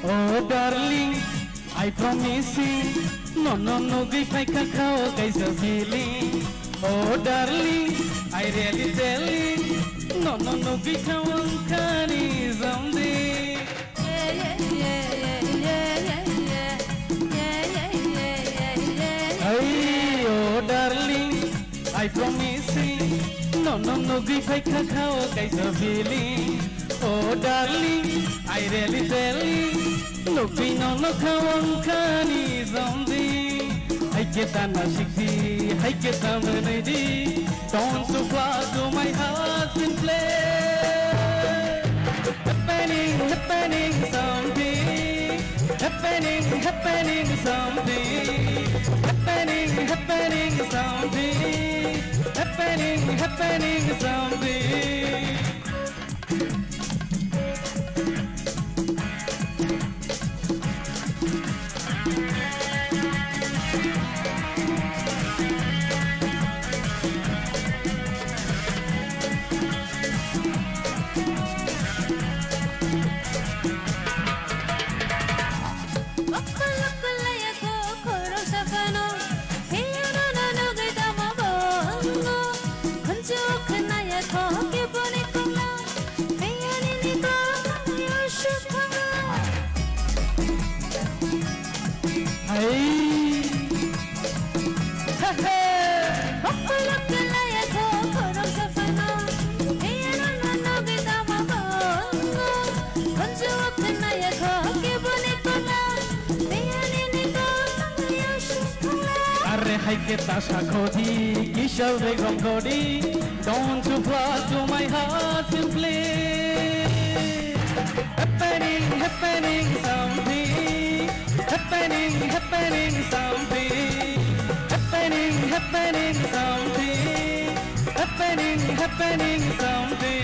Oh darling, I promise you, no, give my cacao, guys a feeling. Oh darling, I really tell you, no, give my one canny someday. Hey, oh darling, I promise you, no, give my cacao, guys a feeling. Oh darling, I really tell you, no kawang kani zombie. I get an ashiki, I get a melody. Don't so far to my heart and play. Happening something. Happening something. Happening something. Happening something. get a shakoti, kisha begum godi. Don't you flood to my heart and play. Happening, happening something. Happening, happening something. Happening, happening something. Happening, happening something.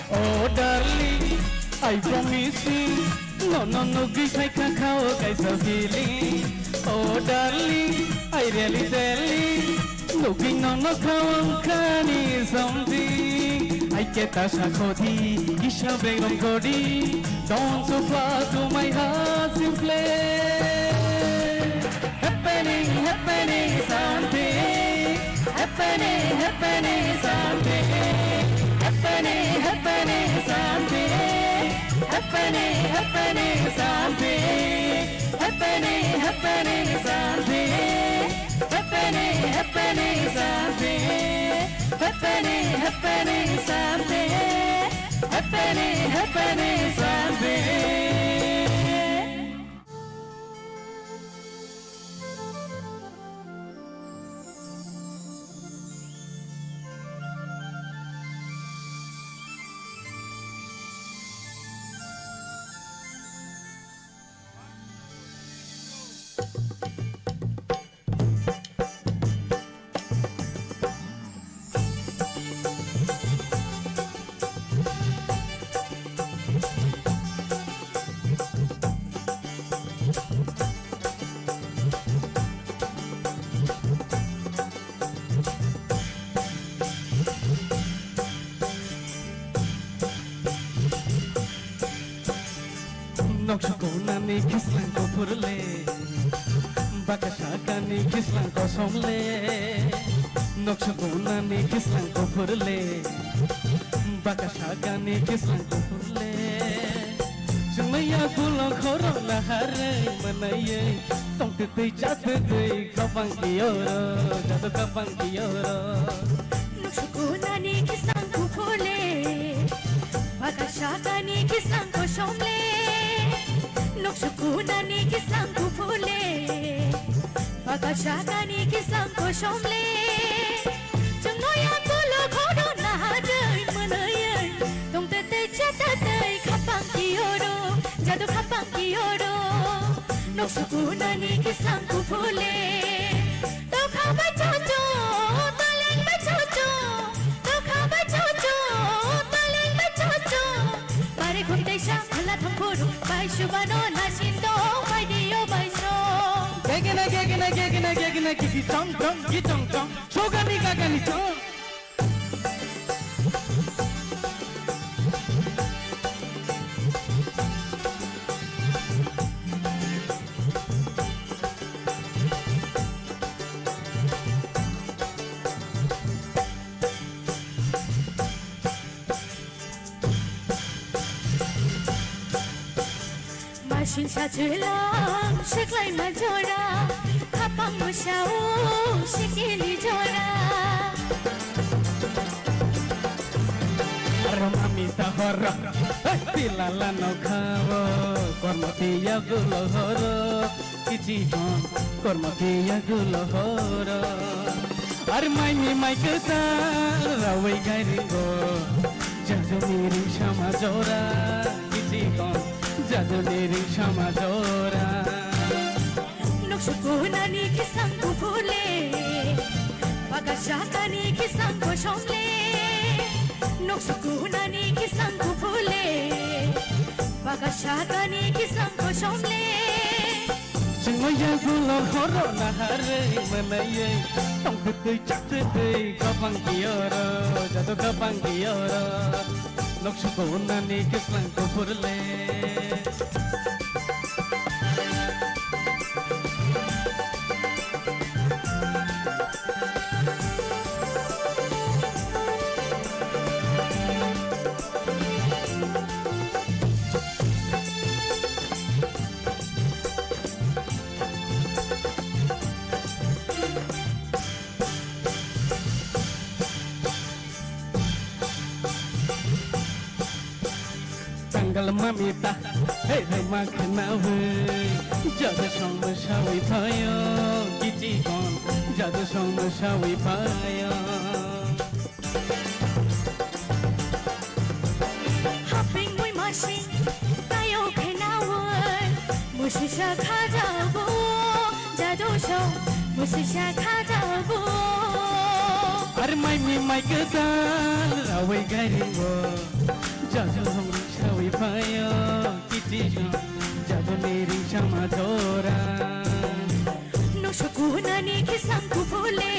Oh darling, I promise you, no, give my cacao, guys are feeling. Oh darling, I really tell you, looking on no can is something. I get a shakoti, isha begum godi, don't so far to my heart simply. Happening, happening something, happening, happening something. Happening, happening something. Happening, happening something. Happening, happening something. Happening, happening something. Happening, happening something. Happening, happening something. Nokshakuna kislan ko purle, bakashaka ni kislan ko somle. Nokshakuna ni kislan ko purle, bakashaka ni kislan ko purle. Chumaya kulo khoro na hare manaye, tong te chate te kapang kioro, jado kapang kioro. Nokshakuna ni kislan ko purle, bakashaka ni kislan ko somle. Nokshakuna ni kislang ko pule, bakashaka ni kislang ko somle. Chungnoya kulo khoro na haday manayan, tong te chataday kapang kioro, jado kapang kioro. Nokshakuna ni kislang ko pule, to khaba chocho, taleng ba chocho, to khaba chocho, taleng ba chocho. Pare ghumte sha bhala thamburu, bai shubano na shindo, bai dio bai so. Gegina, kiki chong, shogani gagani chong. Mashin sa chulang, shiklay majora, kapang mo siya shikili jora. Ramamita horo, tilala no khavo, kormatiya gulo horo, kichi hon, kormatiya gulo horo. Armai mai kata, rawai gairingo, jado miri shama jora, kichi hon, jado miri shama jora. Nokshakuna ni kislang ko pule, bakashaka ni kislang ko somle. Nokshakuna ni kislang ko pule, bakashaka ni kislang ko somle. Chungaya gulo horo na hare manaye, tong te chate te kapang kioro, jado kapang kioro. Nokshakuna ni kislang ko purle. mamita hey roma khnawe jadu somshawi phayo kiti kon jadu somshawi phayo hopping moi machine tayo khnawe musisha khajabo jadu som musisha khajabo ar mai mi mai kedal rawe garingo jadu somshawi phayo kiti kon jadu neri sama thora no shukunani kisam ku phule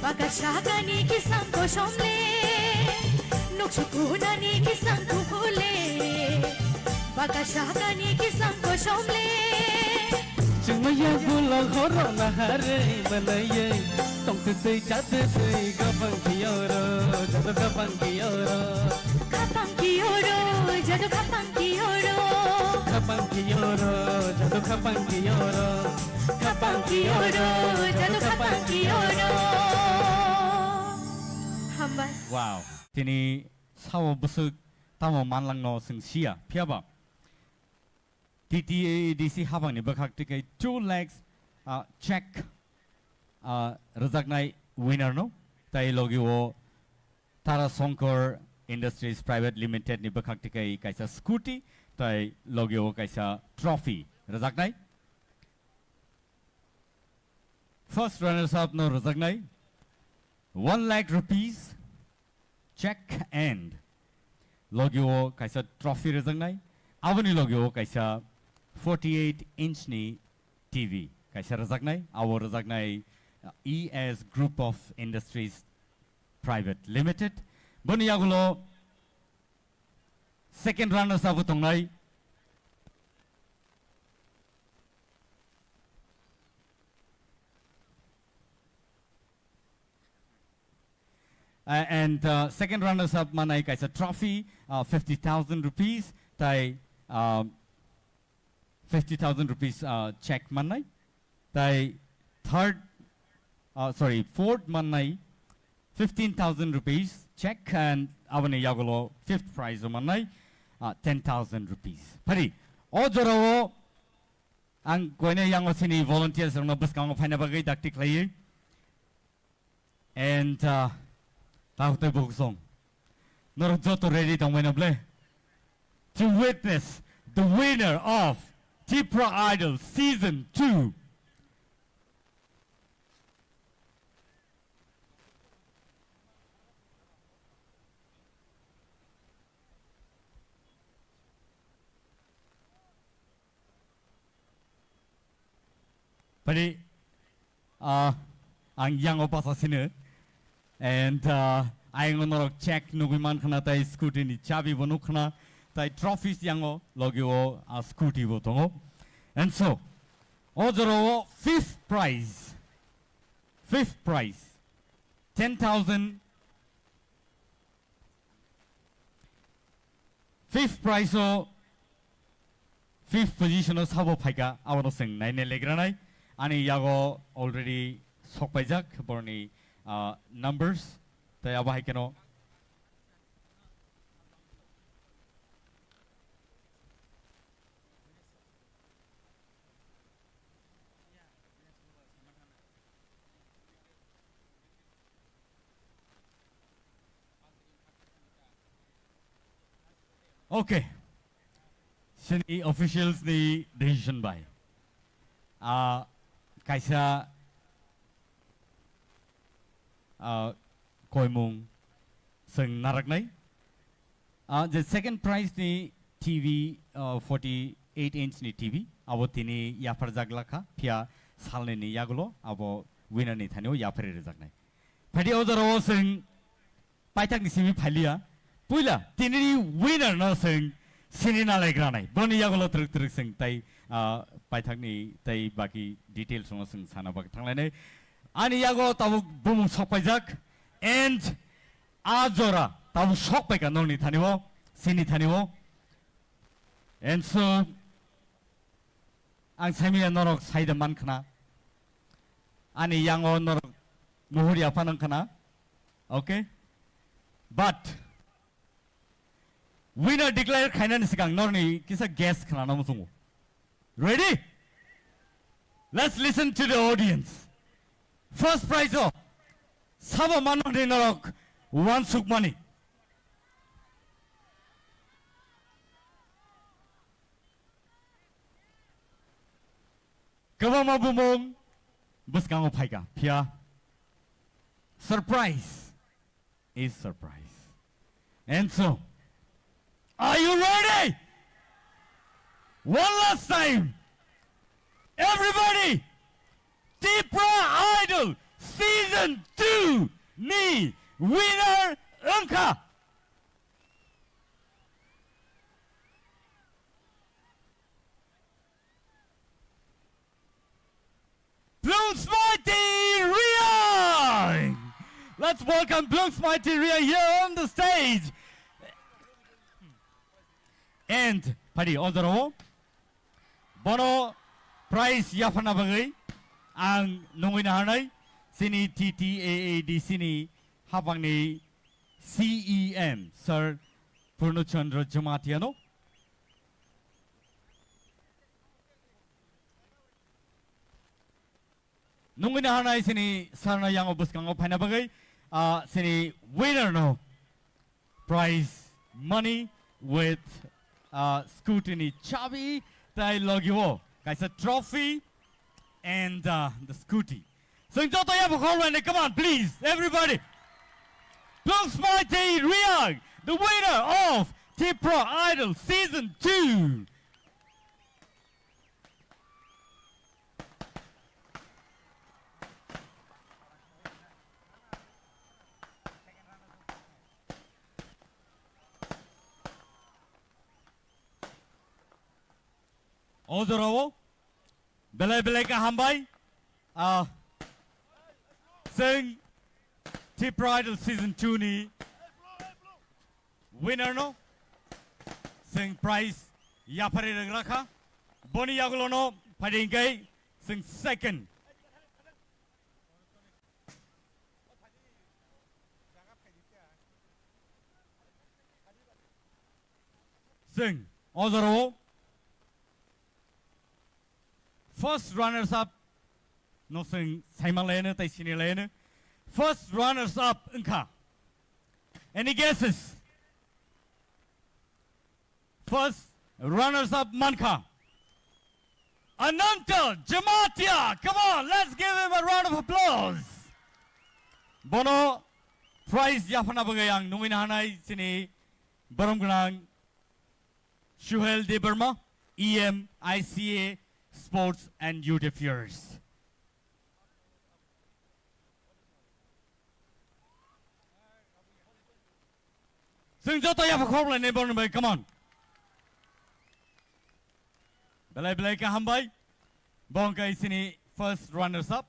baga shagani kisam ko somle no shukunani kisam ku phule baga shagani kisam ko somle chungmaya bulo khoro na hare banaye tong te chat te gapang kiyoro jadu gapang kiyoro kapang kiyoro jadu kapang kiyoro kapang kiyoro jadu kapang kiyoro kapang kiyoro jadu kapang kiyoro hambai Wow. Tini sawo busuk tamo manlang no sing sia piaba. TTADC habang ni bakak tikai 2 lakhs check rezaknai winner no. Tai logi wo Tara Sonkor Industries Private Limited ni bakak tikai kaisa scooty tai logi wo kaisa trophy rezaknai. First runners up no rezaknai 1 lakh rupees check and logio kaisa trophy rezangnai avani logio kaisa 48-inch ni TV kaisa rezagnai awo rezagnai ES Group of Industries Private Limited boni yagulo second runners up tongnai and second runners up manai kaisa trophy 50,000 rupees tai 50,000 rupees check manai tai fourth manai 15,000 rupees check and avani yagulo fifth prize manai 10,000 rupees pari ojoro ang koine yangosini volunteers rong buskang phaina bagai daktik lai and Tautai Bogsong. Norjoto ready to win a play. To witness the winner of Tipra Idol Season 2. Pari, ang yang opasa sini. And I'm gonna check nuguman khana tai scooty ni chabi bonu khana tai trophies yango logio scooty botongo. And so ojoro fifth prize 10,000 fifth prize o fifth position o sabo phaika awano sing naine legranai ani yago already sokpaijak borni numbers tai abai keno okay sini officials ni decision by kaisa koimung sing naraknai the second prize ni TV 48-inch ni TV abo tini yafar jaglakha phia salne ni yagulo abo winner ni thanio yafar rejaknai phadi ojaro sing paitak ni simi phalia puila tini winner no sing sinina legranai boni yagulo truk truk sing tai paitak ni tai baki details no sing sana bak thanglai ani yago tabu bumung sokpaijak and ajora tabu sokpaika nongni thaniwo sini thaniwo and so ang samia norok saida man khana ani yango norok muhuri apanang khana okay but winner declare khainan sikang norni kisa guess khlana musungu. Ready? Let's listen to the audience. First prize of Saba Manoni Norok, 1 suk money. Kawama bumong buskango paika pia. Surprise is surprise. And so, are you ready? One last time. Everybody, Tipra Idol Season 2 ni winner Unka. Bloom's Mighty Ria! Let's welcome Bloom's Mighty Ria here on the stage. And Padi Odoro Bono Prize Yafana Bagai ang nungina hanay sini TTAAD sini habang ni CEM Sir Purnochandra Jamatiano. Nungina hanay sini Sarna yang obus kang opana bagay sini winner no prize money with scrutiny chabi tay logyo kaisa trophy and the scooty. So in total, you have a call right. Come on, please, everybody. Bloom's Mighty Ria, the winner of Tipra Idol Season 2. Odorowo, belai ka hambay, sing Tipra Idol Season 2 ni winner no, sing prize yapari raka, boni yagulo no, padingay, sing second. Sing Odorowo. First runners up, no sing Simon Lane, Taisini Lane. First runners up, Inka. Any guesses? First runners up, Manka. Ananta Jamatia, come on, let's give him a round of applause. Bono prize Yafana Bagayang, Numinahanai Sini, Barumganang, Shuhel de Burma, EM, ICA, Sports and Youth Affairs. Sing Joto Yafa Korla neighbor, come on. Belai ka hambay. Bongka isini first runners up.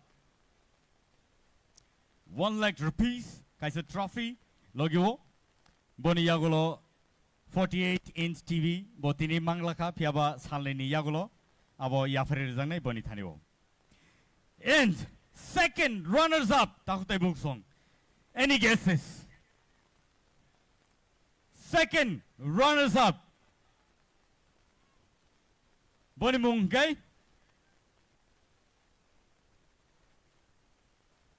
1 lakh rupees, kaisa trophy, logyo. Boni yagulo 48-inch TV, botini manglaka piaba salini yagulo. Abo yafari zangnai boni thaniwo. And second runners up, takutai book song. Any guesses? Second runners up. Boni Mungai.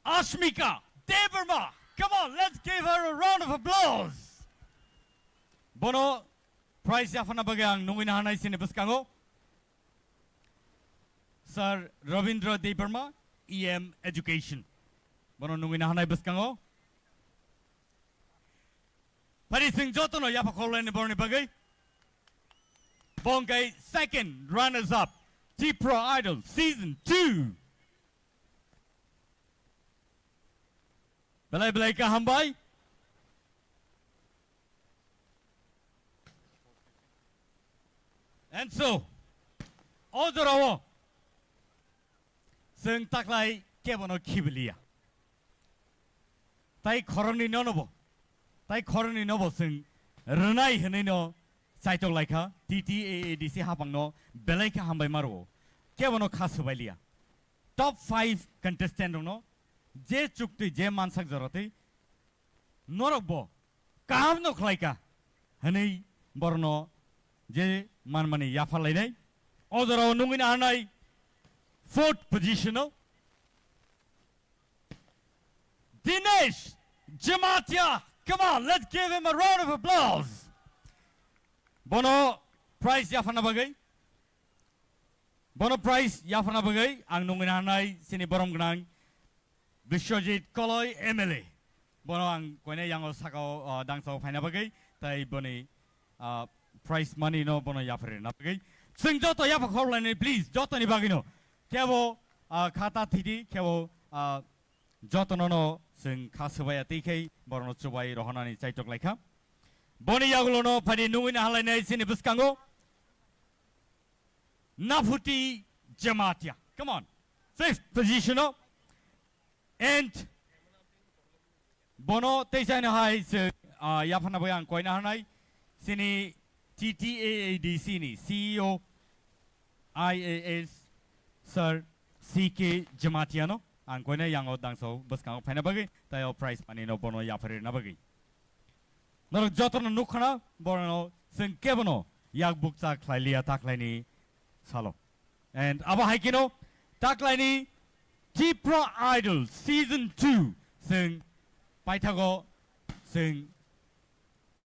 Ashmika Deberma. Come on, let's give her a round of applause. Bono prize yafana bagang nunginahanay sinibuskango. Sir Ravindra Deberma, EM Education. Bono nunginahanay buskango. Pari sing joto no yapa kola ni borni bagay. Bongay second runners up, Tipra Idol Season 2. Belai ka hambay. And so, Odorowo. Sing taklay kebono kibilia. Tai koroni nonobo. Tai koroni nobo sing renai henino saitok laika TTAADC hapangno belai ka hambay maro. Kebono khasubailia. Top 5 contestant no. Je chukti je mansak jarate. Norokbo. Kam no klaika. Hanei बरनो जे मानमानि याफालायनाय अजराव नंगिना हानाय 4th position Dinesh Jamatia. Come on, let's give him a round of applause. Bono prize yafana bagai. Bono prize yafana bagai. Ang nungin hanay sini borom gnang Vishwajit Koloy MLA. Bono ang koine yang osako dangso paina bagai. Tai boni prize money no bono yafare na bagai. Sing joto yafa khorlane please. Joto ni bagino. Kevo khata thidi kevo joto no sing kasubaya TK borno chubai rohanani chaitok laika boni yagulono phani nungina halainai sini buskango Nafuti Jamatia. Come on, 5th position and bono teisana hai se yafana bayang koina hanai sini TTAADC ni CEO IAS Sir CK Jamatiano ang koina yang dangso buskang phana bagi tayo prize money no bono yafare na bagi nor jotono nukhana bono sing kebono yak bukcha khlailia taklaini salo and aba haikino taklaini Tripura Idol season 2 sing paithago sing